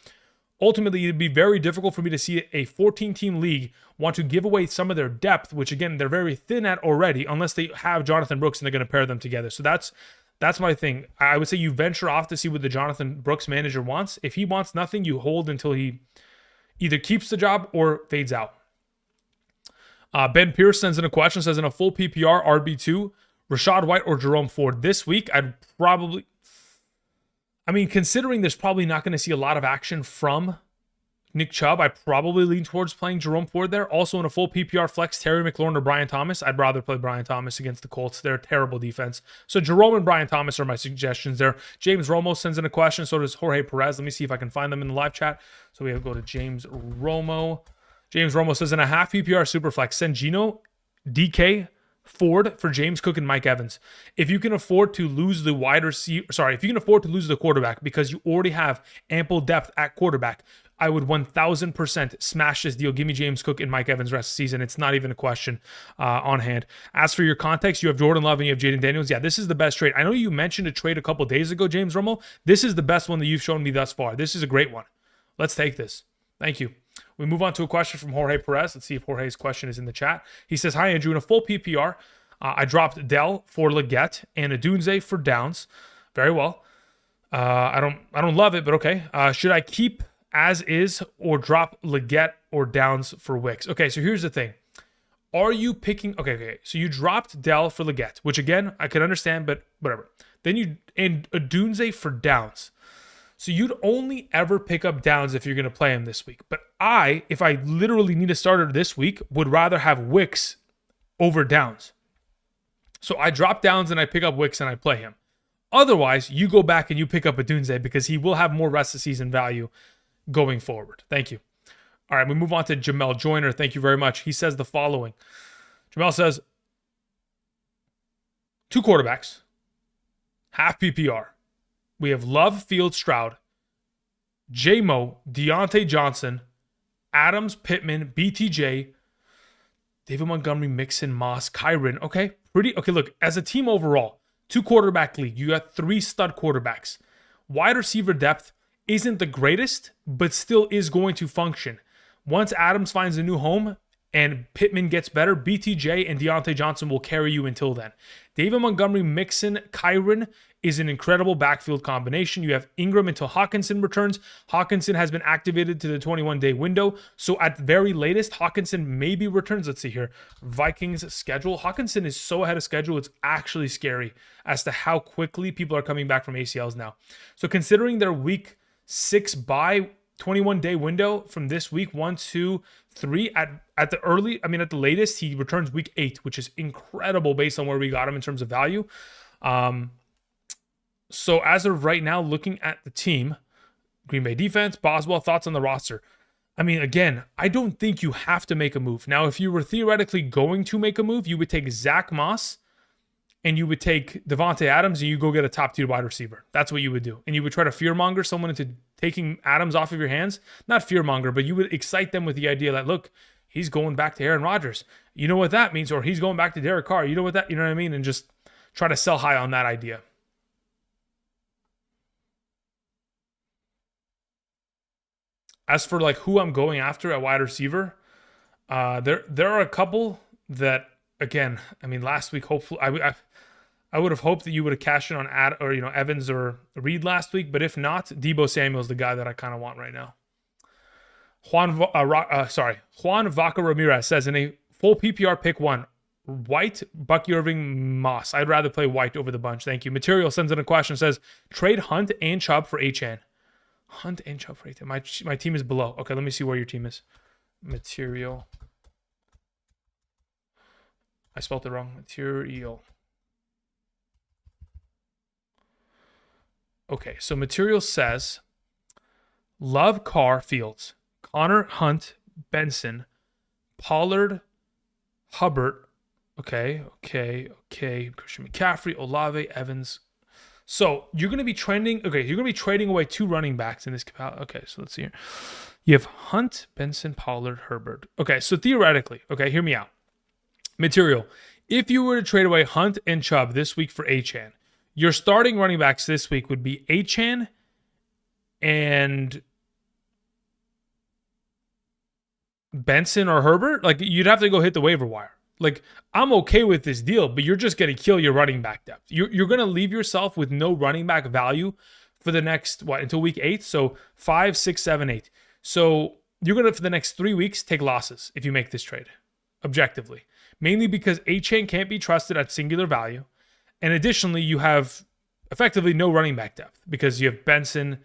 ultimately, it'd be very difficult for me to see a 14-team league want to give away some of their depth, which, again, they're very thin at already, unless they have Jonathan Brooks and they're going to pair them together. So that's my thing. I would say you venture off to see what the Jonathan Brooks manager wants. If he wants nothing, you hold until he either keeps the job or fades out. Ben Pierce sends in a question, says, in a full PPR, RB2, Rashad White or Jerome Ford this week, I'd probably... considering there's probably not going to see a lot of action from Nick Chubb, I probably lean towards playing Jerome Ford there. Also in a full PPR flex, Terry McLaurin or Brian Thomas. I'd rather play Brian Thomas against the Colts. They're a terrible defense. So Jerome and Brian Thomas are my suggestions there. James Romo sends in a question. So does Jorge Perez. Let me see if I can find them in the live chat. So we have to go to James Romo. James Romo says, in a half PPR Superflex, send Gino, DK, Ford for James Cook and Mike Evans. If you can afford to lose the if you can afford to lose the quarterback because you already have ample depth at quarterback, I would 1000% smash this deal. Give me James Cook and Mike Evans rest of the season. It's not even a question on hand. As for your context, you have Jordan Love and you have Jaden Daniels. Yeah, this is the best trade. I know you mentioned a trade a couple days ago, James Romo. This is the best one that you've shown me thus far. This is a great one. Let's take this. Thank you. We move on to a question from Jorge Perez. Let's see if Jorge's question is in the chat. He says, hi, Andrew. In a full PPR, I dropped Dell for Leggett and Adunze for Downs. Very well. I don't love it, but okay. Should I keep as is or drop Leggett or Downs for Wicks? Okay, so here's the thing. Are you picking... Okay. So you dropped Dell for Leggett, which again, I can understand, but whatever. Then you... And Adunze for Downs. So you'd only ever pick up Downs if you're going to play him this week. But if I literally need a starter this week, would rather have Wicks over Downs. So I drop Downs and I pick up Wicks and I play him. Otherwise, you go back and you pick up Adunze because he will have more rest of season value going forward. Thank you. All right, we move on to Jamel Joyner. Thank you very much. He says the following. Jamel says, 2 quarterbacks, half PPR. We have Love, Fields, Stroud, J-Mo, Deontay Johnson, Adams, Pittman, BTJ, David Montgomery, Mixon, Moss, Kyren. Okay, okay, look, as a team overall, 2 quarterback league, you got 3 stud quarterbacks. Wide receiver depth isn't the greatest, but still is going to function. Once Adams finds a new home and Pittman gets better, BTJ and Deontay Johnson will carry you until then. David Montgomery, Mixon, Kyren is an incredible backfield combination. You have Ingram until Hawkinson returns. Hawkinson has been activated to the 21-day window. So at the very latest, Hawkinson maybe returns. Let's see here. Vikings schedule. Hawkinson is so ahead of schedule, it's actually scary as to how quickly people are coming back from ACLs now. So considering their week 6 bye, 21-day window from this week, 1, 2, 3, at the latest, he returns week 8, which is incredible based on where we got him in terms of value. So as of right now, looking at the team, Green Bay defense, Boswell, thoughts on the roster. I mean, again, I don't think you have to make a move. Now, if you were theoretically going to make a move, you would take Zach Moss and you would take Devontae Adams and you go get a top-tier wide receiver. That's what you would do. And you would try to fearmonger someone into taking Adams off of your hands. Not fearmonger, but you would excite them with the idea that, look, he's going back to Aaron Rodgers. You know what that means? Or he's going back to Derek Carr. You know what I mean? And just try to sell high on that idea. As for like who I'm going after at wide receiver, there are a couple that, again, I mean, last week, hopefully, I would have hoped that you would have cashed in on Evans or Reed last week, but if not, Deebo Samuel's the guy that I kind of want right now. Juan Vaca Ramirez says, in a full PPR pick 1, White, Bucky Irving, Moss. I'd rather play White over the bunch. Thank you. Material sends in a question, says, trade Hunt and Chubb for Achane. Hunt and Chubb for Achane. My team is below. Okay, let me see where your team is. Material. I spelled it wrong. Material. Okay, so Material says Love, Carr, Fields, Connor, Hunt, Benson, Pollard, Hubbard. Okay. Christian McCaffrey, Olave, Evans. So you're going to be trending. Okay, you're going to be trading away 2 running backs in this. Okay, so let's see here. You have Hunt, Benson, Pollard, Herbert. Okay, so theoretically, okay, hear me out. Material. If you were to trade away Hunt and Chubb this week for Achane, your starting running backs this week would be Achane and Benson or Herbert. Like, you'd have to go hit the waiver wire. Like, I'm okay with this deal, but you're just going to kill your running back depth. You're going to leave yourself with no running back value for the next, until week 8? So 5, 6, 7, 8. So you're going to, for the next 3 weeks, take losses if you make this trade, objectively. Mainly because Achane can't be trusted at singular value. And additionally, you have effectively no running back depth because you have Benson.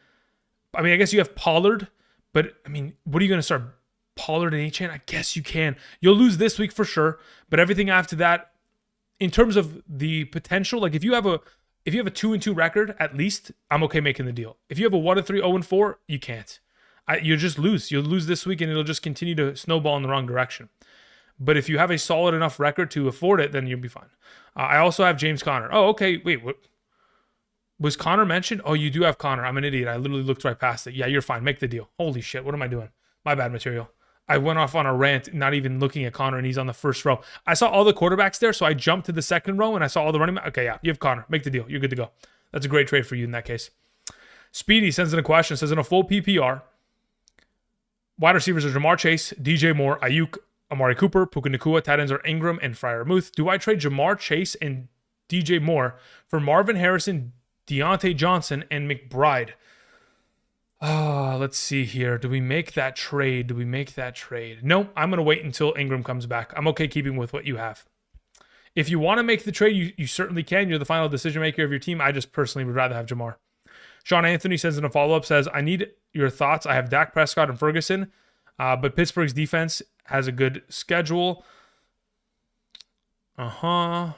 I mean, I guess you have Pollard, but I mean, what are you going to start? Pollard and Achane? I guess you can. You'll lose this week for sure, but everything after that, in terms of the potential, like if you have a 2-2 record, at least, I'm okay making the deal. If you have a 1-3, 0-4, you can't. You just lose. You'll lose this week, and it'll just continue to snowball in the wrong direction. But if you have a solid enough record to afford it, then you'll be fine. I also have James Conner. Oh, okay. Wait, what? Was Conner mentioned? Oh, you do have Conner. I'm an idiot. I literally looked right past it. Yeah, you're fine. Make the deal. Holy shit. What am I doing? My bad, Material. I went off on a rant, not even looking at Conner, and he's on the first row. I saw all the quarterbacks there, so I jumped to the second row, and I saw all the running backs. Okay, yeah, you have Conner. Make the deal. You're good to go. That's a great trade for you in that case. Speedy sends in a question. Says, in a full PPR, wide receivers are Jamar Chase, DJ Moore, Ayuk, Amari Cooper, Puka Nacua. Tight ends are Ingram and Freiermuth. Do I trade Jamar Chase and DJ Moore for Marvin Harrison, Deontay Johnson, and McBride? Let's see here. Do we make that trade? No, I'm going to wait until Ingram comes back. I'm okay keeping with what you have. If you want to make the trade, you certainly can. You're the final decision maker of your team. I just personally would rather have Jamar. Sean Anthony sends in a follow-up, says, I need your thoughts. I have Dak Prescott and Ferguson, but Pittsburgh's defense has a good schedule. Help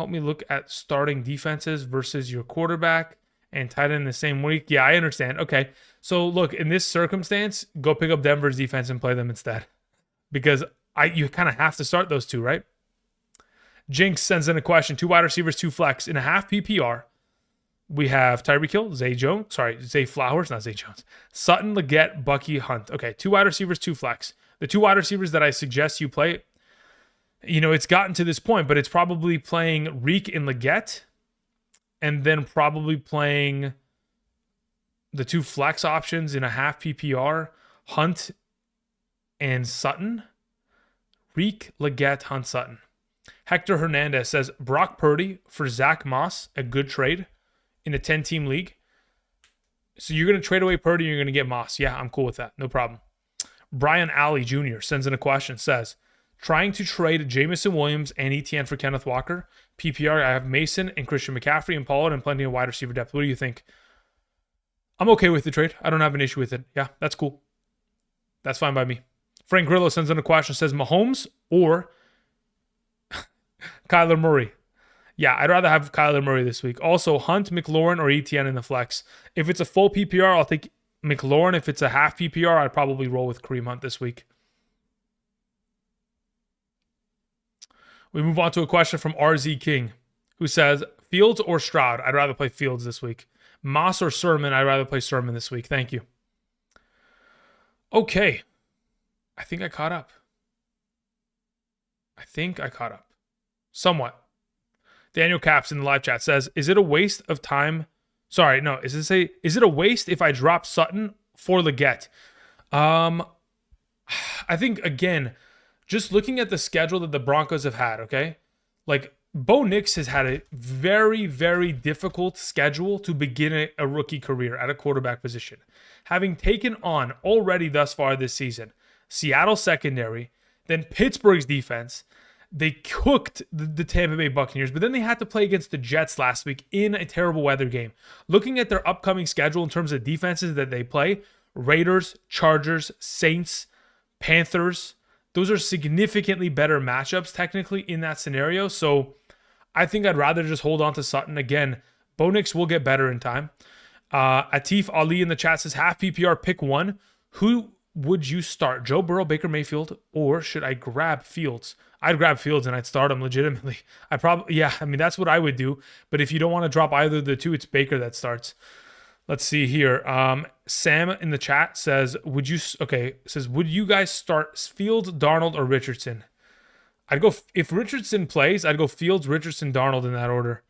me look at starting defenses versus your quarterback and tight end in the same week. Yeah, I understand. Okay. So look, in this circumstance, go pick up Denver's defense and play them instead. Because you kind of have to start those two, right? Jinx sends in a question. 2 wide receivers, 2 flex. In a half PPR, we have Tyreek Hill, Zay Flowers, not Zay Jones. Sutton, Leggett, Bucky, Hunt. Okay, 2 wide receivers, 2 flex. The 2 wide receivers that I suggest you play, it's gotten to this point, but it's probably playing Reek and Leggett, and then probably playing the 2 flex options in a half PPR, Hunt and Sutton. Reek, Leggett, Hunt, Sutton. Hector Hernandez says, Brock Purdy for Zach Moss, a good trade in a 10-team league. So you're going to trade away Purdy and you're going to get Moss. Yeah, I'm cool with that. No problem. Brian Alley Jr. sends in a question, says, trying to trade Jamison Williams and ETN for Kenneth Walker. PPR, I have Mason and Christian McCaffrey and Pollard and plenty of wide receiver depth. What do you think? I'm okay with the trade. I don't have an issue with it. Yeah, that's cool. That's fine by me. Frank Grillo sends in a question, says Mahomes or Kyler Murray. Yeah, I'd rather have Kyler Murray this week. Also, Hunt, McLaurin, or ETN in the flex. If it's a full PPR, I'll take McLaurin. If it's a half PPR, I'd probably roll with Kareem Hunt this week. We move on to a question from RZ King, who says, Fields or Stroud? I'd rather play Fields this week. Moss or Sermon? I'd rather play Sermon this week. Thank you. Okay. I think I caught up. Somewhat. Daniel Caps in the live chat says, is it a waste of time? Sorry, no. Is it a waste if I drop Sutton for Leggett? I think, again, just looking at the schedule that the Broncos have had, okay? Like, Bo Nix has had a very, very difficult schedule to begin a rookie career at a quarterback position. Having taken on already thus far this season, Seattle secondary, then Pittsburgh's defense. They cooked the Tampa Bay Buccaneers, but then they had to play against the Jets last week in a terrible weather game. Looking at their upcoming schedule in terms of defenses that they play, Raiders, Chargers, Saints, Panthers, those are significantly better matchups technically in that scenario. So I think I'd rather just hold on to Sutton. Again, Bo Nix will get better in time. Atif Ali in the chat says, half PPR, pick one. Who would you start? Joe Burrow, Baker Mayfield, or should I grab Fields? I'd grab Fields and I'd start him legitimately. That's what I would do. But if you don't want to drop either of the two, it's Baker that starts. Let's see here. Sam in the chat says, would you guys start Fields, Darnold, or Richardson? I'd go, if Richardson plays, I'd go Fields, Richardson, Darnold in that order.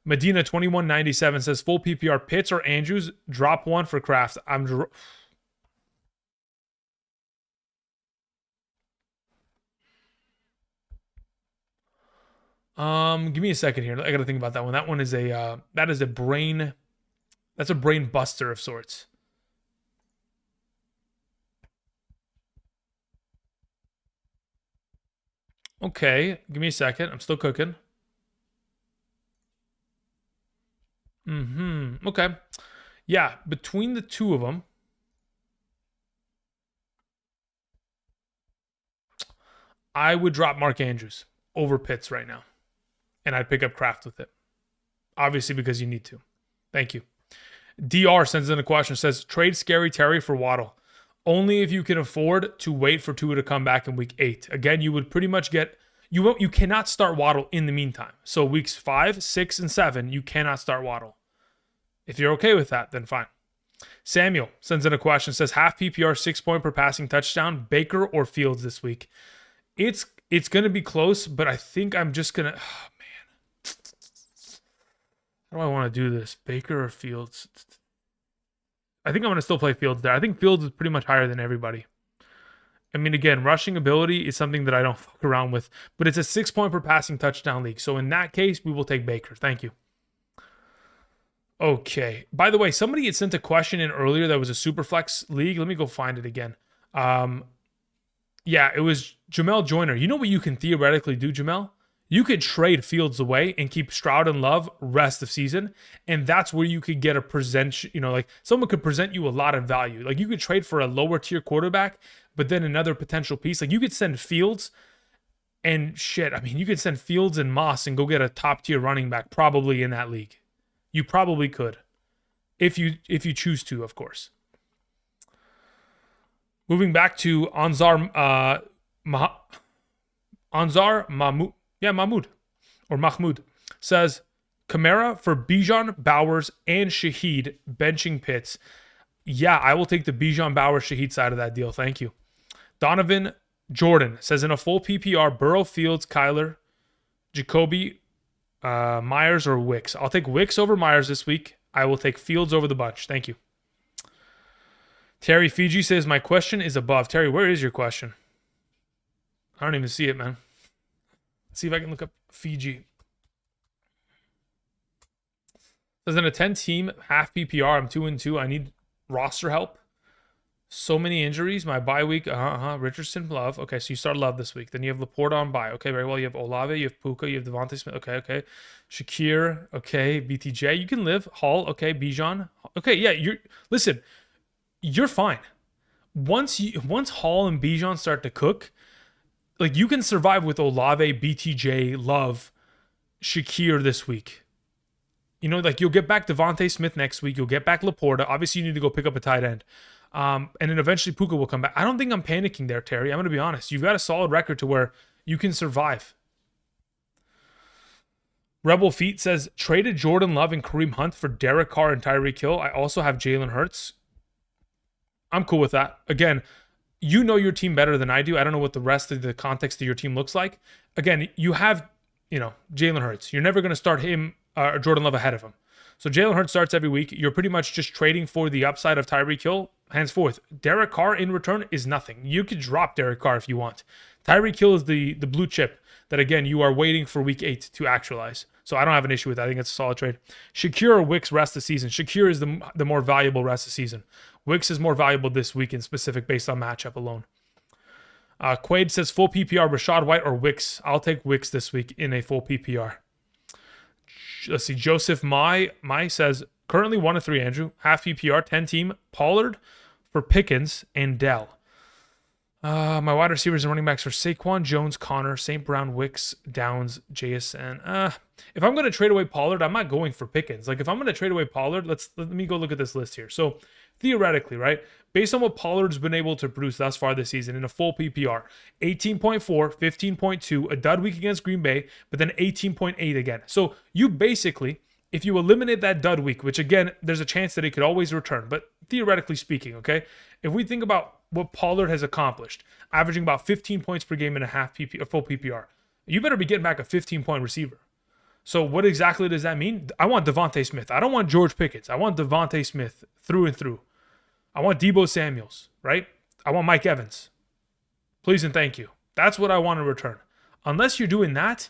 Medina 2197 says, full PPR, Pitts or Andrews, drop one for Kraft. Give me a second here. I got to think about that one. That one is that's a brain buster of sorts. Okay, give me a second. I'm still cooking. Okay. Yeah, between the two of them, I would drop Mark Andrews over Pitts right now. And I'd pick up Kraft with it. Obviously, because you need to. Thank you. DR sends in a question, says, trade Scary Terry for Waddle. Only if you can afford to wait for Tua to come back in week 8. Again, you would pretty much get... You cannot start Waddle in the meantime. So weeks 5, 6, and 7, you cannot start Waddle. If you're okay with that, then fine. Samuel sends in a question, says, half PPR, 6 point per passing touchdown, Baker or Fields this week? It's going to be close, but I think I'm just going to... How do I want to do this? Baker or Fields? I think I'm going to still play Fields there. I think Fields is pretty much higher than everybody. I mean, again, rushing ability is something that I don't fuck around with, but it's a 6 point per passing touchdown league. So in that case, we will take Baker. Thank you. Okay. By the way, somebody had sent a question in earlier that was a Superflex league. Let me go find it again. Yeah, it was Jamel Joyner. You know what you can theoretically do, Jamel? You could trade Fields away and keep Stroud and Love rest of season, and that's where you could get a present. Like someone could present you a lot of value. Like you could trade for a lower tier quarterback, but then another potential piece. Like you could send Fields and shit. I mean, you could send Fields and Moss and go get a top tier running back probably in that league. You probably could, if you choose to, of course. Moving back to Anzar Mahmoud. Yeah, Mahmoud says Kamara for Bijan, Bowers, and Shaheed benching Pitts. Yeah, I will take the Bijan, Bowers, Shaheed side of that deal. Thank you. Donovan Jordan says in a full PPR, Burrow, Fields, Kyler, Jacoby, Myers, or Wicks. I'll take Wicks over Myers this week. I will take Fields over the bunch. Thank you. Terry Fiji says, my question is above. Terry, where is your question? I don't even see it, man. Let's see if I can look up Fiji. Says in a 10-team, half PPR, I'm 2-2. I need roster help. So many injuries. My bye week, Richardson, Love. Okay, so you start Love this week. Then you have Laporta on bye. Okay, very well. You have Olave, you have Puka, you have Devontae Smith. Okay. Shakir, okay. BTJ, you can live. Hall, okay. Bijan. Okay, yeah, you're fine. Once Hall and Bijan start to cook, like you can survive with Olave, BTJ, Love, Shakir this week. Like you'll get back Devontae Smith next week. You'll get back Laporta. Obviously, you need to go pick up a tight end. And then eventually Puka will come back. I don't think I'm panicking there, Terry. I'm going to be honest. You've got a solid record to where you can survive. Rebel Feet says, traded Jordan Love and Kareem Hunt for Derek Carr and Tyreek Hill. I also have Jalen Hurts. I'm cool with that. Again, you know your team better than I do. I don't know what the rest of the context of your team looks like. Again, you have, Jalen Hurts. You're never going to start him or Jordan Love ahead of him. So Jalen Hurts starts every week. You're pretty much just trading for the upside of Tyreek Hill. Henceforth, Derek Carr in return is nothing. You could drop Derek Carr if you want. Tyreek Hill is the blue chip that, again, you are waiting for week 8 to actualize. So I don't have an issue with that. I think it's a solid trade. Shakir or Wicks rest of the season. Shakir is the more valuable rest of the season. Wicks is more valuable this week in specific based on matchup alone. Quaid says full PPR, Rashad White or Wicks. I'll take Wicks this week in a full PPR. Let's see. Joseph Mai says currently 1-3, Andrew. Half PPR, 10-team. Pollard for Pickens and Dell. My wide receivers and running backs are Saquon, Jones, Connor, St. Brown, Wicks, Downs, JSN. If I'm going to trade away Pollard, I'm not going for Pickens. Like if I'm going to trade away Pollard, let me go look at this list here. So theoretically, right, based on what Pollard's been able to produce thus far this season in a full PPR, 18.4, 15.2, a dud week against Green Bay, but then 18.8 again. So you basically, if you eliminate that dud week, which again, there's a chance that it could always return, but theoretically speaking, okay, if we think about what Pollard has accomplished, averaging about 15 points per game in a full PPR, you better be getting back a 15-point receiver. So what exactly does that mean? I want Devontae Smith. I don't want George Pickens. I want Devontae Smith through and through. I want Deebo Samuels, right? I want Mike Evans. Please and thank you. That's what I want in return. Unless you're doing that,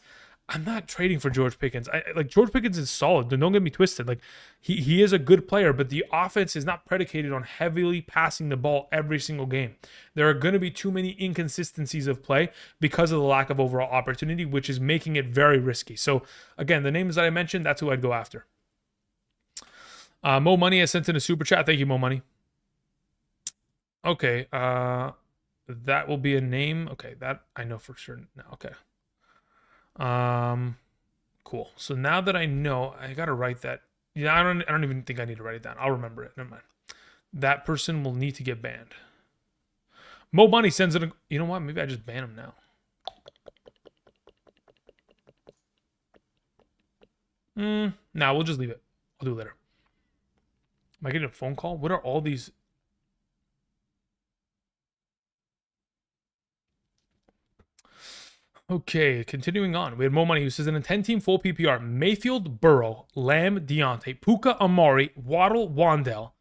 I'm not trading for George Pickens. George Pickens is solid. Don't get me twisted. Like he is a good player, but the offense is not predicated on heavily passing the ball every single game. There are going to be too many inconsistencies of play because of the lack of overall opportunity, which is making it very risky. So again, the names that I mentioned, that's who I'd go after. Mo Money has sent in a super chat. Thank you, Mo Money. Okay, that will be a name. Okay, that I know for sure now. Okay. Cool. So now that I know, I gotta write that. Yeah, I don't even think I need to write it down. I'll remember it. Never mind. That person will need to get banned. Mo Money sends it. You know what? Maybe I just ban him now. Nah, we'll just leave it. I'll do it later. Am I getting a phone call? What are all these? Okay, continuing on. We had Mo Money who says in a 10-team full PPR, Mayfield, Burrow, Lamb, Deontay, Puka, Amari, Waddle, Wandell,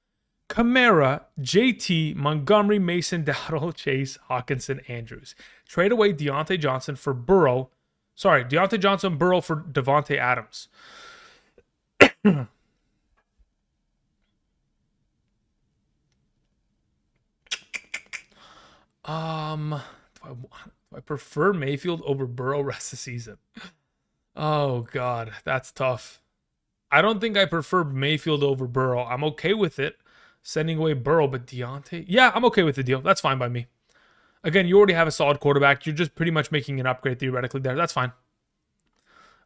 Kamara, JT, Montgomery, Mason, Dowdle, Chase, Hawkinson, Andrews. Trade away Deontay Johnson for Burrow. Sorry, Deontay Johnson, Burrow for Devontae Adams. Do I prefer Mayfield over Burrow rest of the season? Oh God, that's tough. I don't think I prefer Mayfield over Burrow. I'm okay with it, sending away Burrow, but Deontay, yeah, I'm okay with the deal. That's fine by me. Again, you already have a solid quarterback. You're just pretty much making an upgrade theoretically there. That's fine.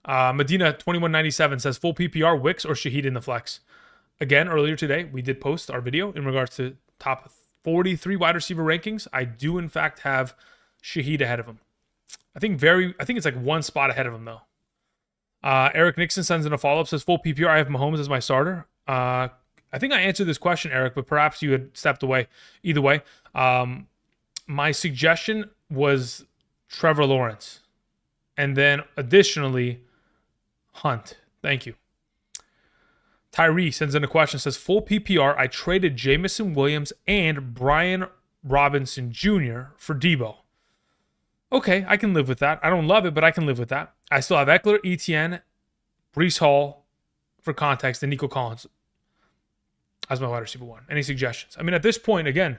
Medina 2197 says full PPR, Wicks or Shaheed in the flex. Again, earlier today, we did post our video in regards to top 43 wide receiver rankings. I do, in fact, have Shaheed ahead of him. I think it's like one spot ahead of him, though. Eric Nixon sends in a follow-up, says full PPR, I have Mahomes as my starter. I think I answered this question, Eric, but perhaps you had stepped away. Either way, my suggestion was Trevor Lawrence. And then additionally, Hunt. Thank you. Tyree sends in a question, says full PPR, I traded Jamison Williams and Brian Robinson Jr. for Debo. Okay, I can live with that. I don't love it, but I can live with that. I still have Eckler, Etienne, Breece Hall, for context, and Nico Collins as my wide receiver one. Any suggestions? I mean, at this point, again,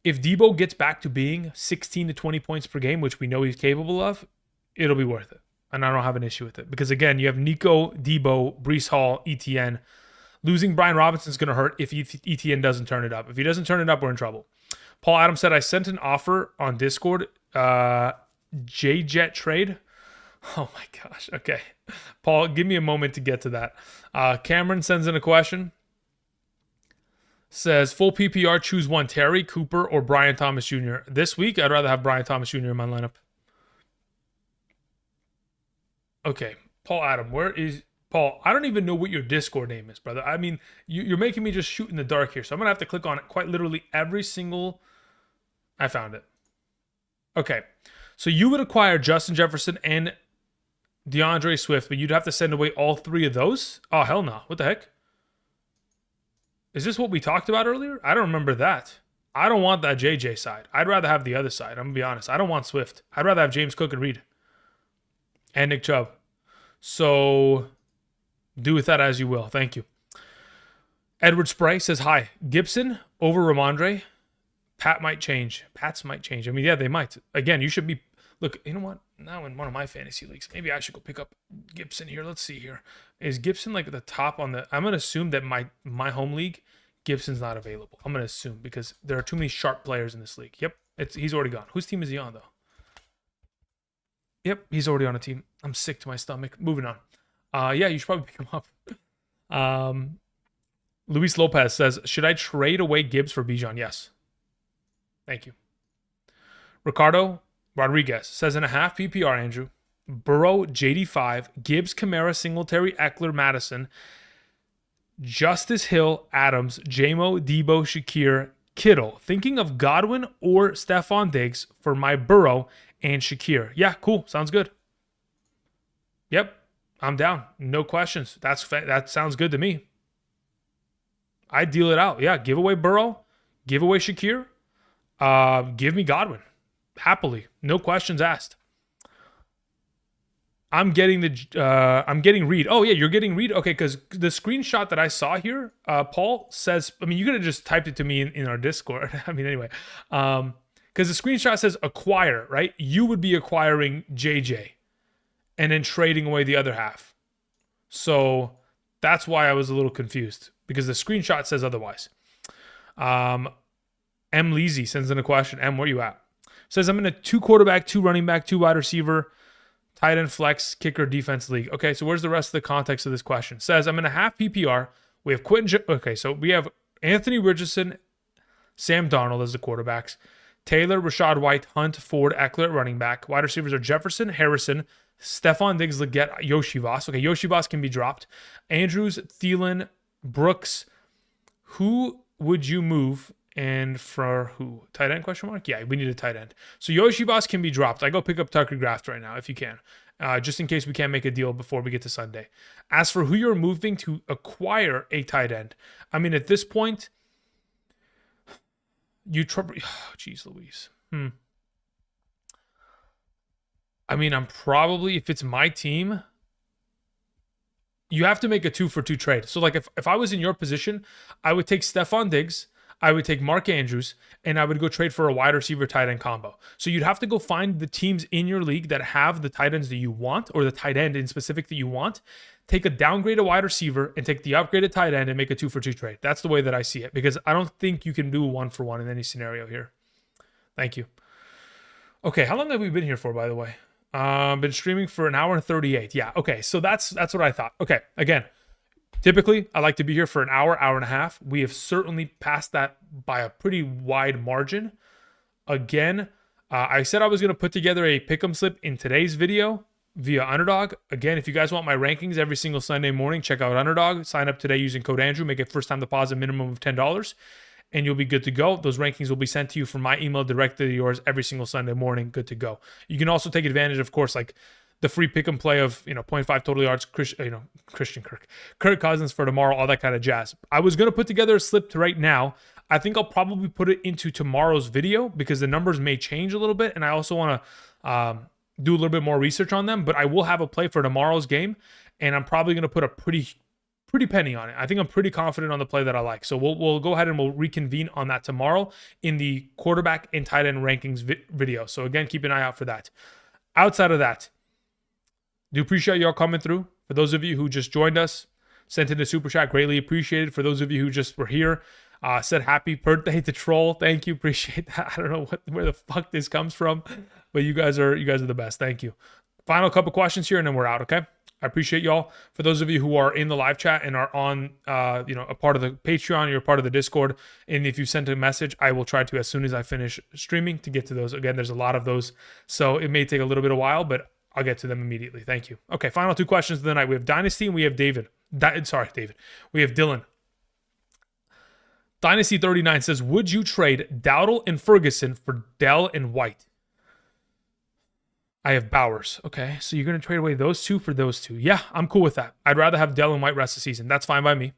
if Debo gets back to being 16 to 20 points per game, which we know he's capable of, it'll be worth it. And I don't have an issue with it. Because, again, you have Nico, Debo, Breece Hall, Etienne. Losing Brian Robinson is going to hurt if Etienne doesn't turn it up. If he doesn't turn it up, we're in trouble. Paul Adams said, I sent an offer on Discord. J-Jet trade. Oh, my gosh. Okay. Paul, give me a moment to get to that. Cameron sends in a question. Says, full PPR, choose one. Terry, Cooper, or Brian Thomas Jr. This week, I'd rather have Brian Thomas Jr. in my lineup. Okay. Paul Adam, where is... Paul, I don't even know what your Discord name is, brother. I mean, you're making me just shoot in the dark here. So I'm going to have to click on it quite literally every single... I found it. Okay. So you would acquire Justin Jefferson and DeAndre Swift, but you'd have to send away all three of those? Oh, hell no. What the heck? Is this what we talked about earlier? I don't remember that. I don't want that JJ side. I'd rather have the other side. I'm going to be honest. I don't want Swift. I'd rather have James Cook and Reed. And Nick Chubb. So... do with that as you will. Thank you. Edward Spray says, hi. Gibson over Ramondre. Pats might change. I mean, yeah, they might. Again, you should be... Look, you know what? Now in one of my fantasy leagues, maybe I should go pick up Gibson here. Let's see here. Is Gibson like at the top on the... I'm going to assume that my home league, Gibson's not available. I'm going to assume because there are too many sharp players in this league. Yep, he's already gone. Whose team is he on, though? Yep, he's already on a team. I'm sick to my stomach. Moving on. Yeah, you should probably pick him up. Luis Lopez says, should I trade away Gibbs for Bijan? Yes. Thank you. Ricardo Rodriguez says, in a half PPR, Andrew, Burrow, JD5, Gibbs, Kamara, Singletary, Eckler, Madison, Justice Hill, Adams, Jamo, Debo, Shakir, Kittle. Thinking of Godwin or Stephon Diggs for my Burrow and Shakir. Yeah, cool. Sounds good. Yep. I'm down. No questions. That sounds good to me. I deal it out. Yeah, give away Burrow, give away Shakir, give me Godwin. Happily. No questions asked. I'm getting Reed. Oh, yeah, you're getting Reed? Okay, because the screenshot that I saw here, Paul says, I mean, you could have just typed it to me in our Discord. I mean, anyway. Because the screenshot says acquire, right? You would be acquiring JJ. And then trading away the other half. So that's why I was a little confused. Because the screenshot says otherwise. M. Leasy sends in a question. M, where you at? Says, I'm in a 2 quarterback, 2 running back, 2 wide receiver, tight end flex, kicker, defense league. Okay, so where's the rest of the context of this question? Says, I'm in a half PPR. We have okay, so we have Anthony Richardson, Sam Darnold as the quarterbacks. Taylor, Rashad White, Hunt, Ford, Eckler at running back. Wide receivers are Jefferson, Harrison, Stephon Diggs, Leggett, Yoshivas. Okay, Yoshivas can be dropped. Andrews, Thielen, Brooks. Who would you move and for who? Tight end question mark? Yeah, we need a tight end. So Yoshivas can be dropped. I go pick up Tucker Kraft right now if you can. Just in case we can't make a deal before we get to Sunday. As for who you're moving to acquire a tight end, I mean, at this point, jeez Louise. I mean, I'm probably, if it's my team, you have to make a 2-for-2 trade. So, like, if I was in your position, I would take Stephon Diggs. I would take Mark Andrews, and I would go trade for a wide receiver tight end combo. So you'd have to go find the teams in your league that have the tight ends that you want, or the tight end in specific that you want. Take a downgraded wide receiver and take the upgraded tight end and make a 2-for-2 trade. That's the way that I see it, because I don't think you can do 1-for-1 in any scenario here. Thank you. Okay, how long have we been here for, by the way? Been streaming for 1 hour and 38. Yeah, okay, so that's what I thought. Okay, again, typically I like to be here for an hour, hour and a half. We have certainly passed that by a pretty wide margin. Again, I said I was going to put together a pick'em slip in today's video via Underdog. Again, if you guys want my rankings every single Sunday morning, check out Underdog. Sign up today using code Andrew. Make a first-time deposit minimum of $10. And you'll be good to go. Those rankings will be sent to you from my email directly to yours every single Sunday morning. Good to go. You can also take advantage, of course, like the free pick and play of 0.5 total yards, Christian Kirk Cousins for tomorrow, all that kind of jazz. I was gonna put together a slip to right now. I think I'll probably put it into tomorrow's video because the numbers may change a little bit, and I also want to do a little bit more research on them. But I will have a play for tomorrow's game, and I'm probably gonna put a pretty penny on it. I think I'm pretty confident on the play that I like. So we'll go ahead and we'll reconvene on that tomorrow in the quarterback and tight end rankings video. So again, keep an eye out for that. Outside of that, do appreciate y'all coming through. For those of you who just joined us, sent in a super chat, greatly appreciated. For those of you who just were here, said happy birthday to Troll. Thank you, appreciate that. I don't know where the fuck this comes from, but you guys are the best. Thank you. Final couple questions here, and then we're out. Okay. I appreciate y'all. For those of you who are in the live chat and are on, a part of the Patreon, you're part of the Discord, and if you sent a message, I will try to, as soon as I finish streaming, to get to those. Again, there's a lot of those, so it may take a little bit of while, but I'll get to them immediately. Thank you. Okay, final 2 questions of the night. We have Dynasty and we have David. We have Dylan. Dynasty 39 says, would you trade Dowdle and Ferguson for Dell and White? I have Bowers. Okay, so you're going to trade away those two for those two. Yeah, I'm cool with that. I'd rather have Dell and White rest of the season. That's fine by me.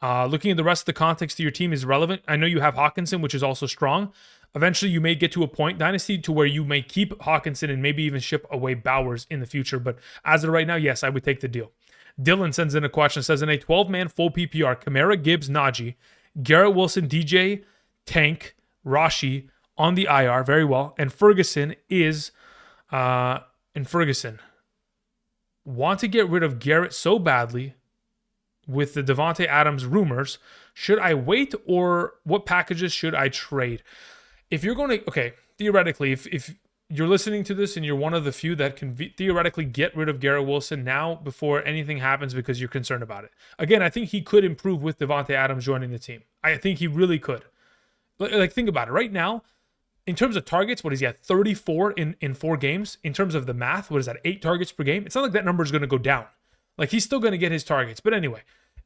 Looking at the rest of the context of your team is relevant. I know you have Hawkinson, which is also strong. Eventually, you may get to a point, Dynasty, to where you may keep Hawkinson and maybe even ship away Bowers in the future. But as of right now, yes, I would take the deal. Dylan sends in a question, says, in a 12-man full PPR, Kamara, Gibbs, Najee, Garrett Wilson, DJ, Tank, Rashi on the IR, very well, and Ferguson is... want to get rid of Garrett so badly with the Devontae Adams rumors. Should I wait, or what packages should I trade? If you're going to, okay, theoretically, if you're listening to this and you're one of the few that can theoretically get rid of Garrett Wilson now before anything happens because you're concerned about it. Again, I think he could improve with Devontae Adams joining the team. I think he really could. Like, think about it. Right now, in terms of targets, what is he at? 34 in 4 games. In terms of the math, what is that? 8 targets per game. It's not like that number is going to go down. Like, he's still going to get his targets. But anyway,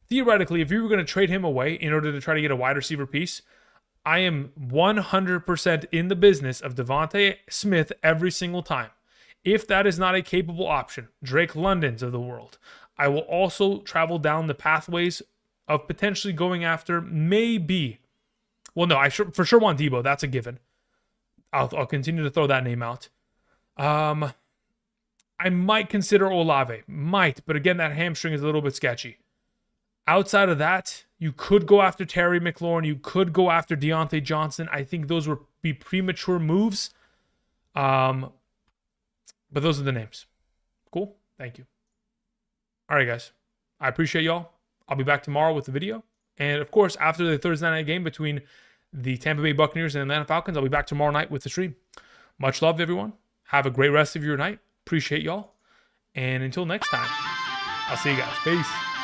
theoretically, if you were going to trade him away in order to try to get a wide receiver piece, I am 100% in the business of Devontae Smith every single time. If that is not a capable option, Drake London's of the world, I will also travel down the pathways of potentially going after maybe. Well, no, for sure want Debo. That's a given. I'll continue to throw that name out. I might consider Olave. But again, that hamstring is a little bit sketchy. Outside of that, you could go after Terry McLaurin. You could go after Deontay Johnson. I think those would be premature moves. But those are the names. Cool? Thank you. All right, guys. I appreciate y'all. I'll be back tomorrow with the video. And, of course, after the Thursday night game between the Tampa Bay Buccaneers and Atlanta Falcons, I'll be back tomorrow night with the stream. Much love, everyone. Have a great rest of your night. Appreciate y'all. And until next time, I'll see you guys. Peace.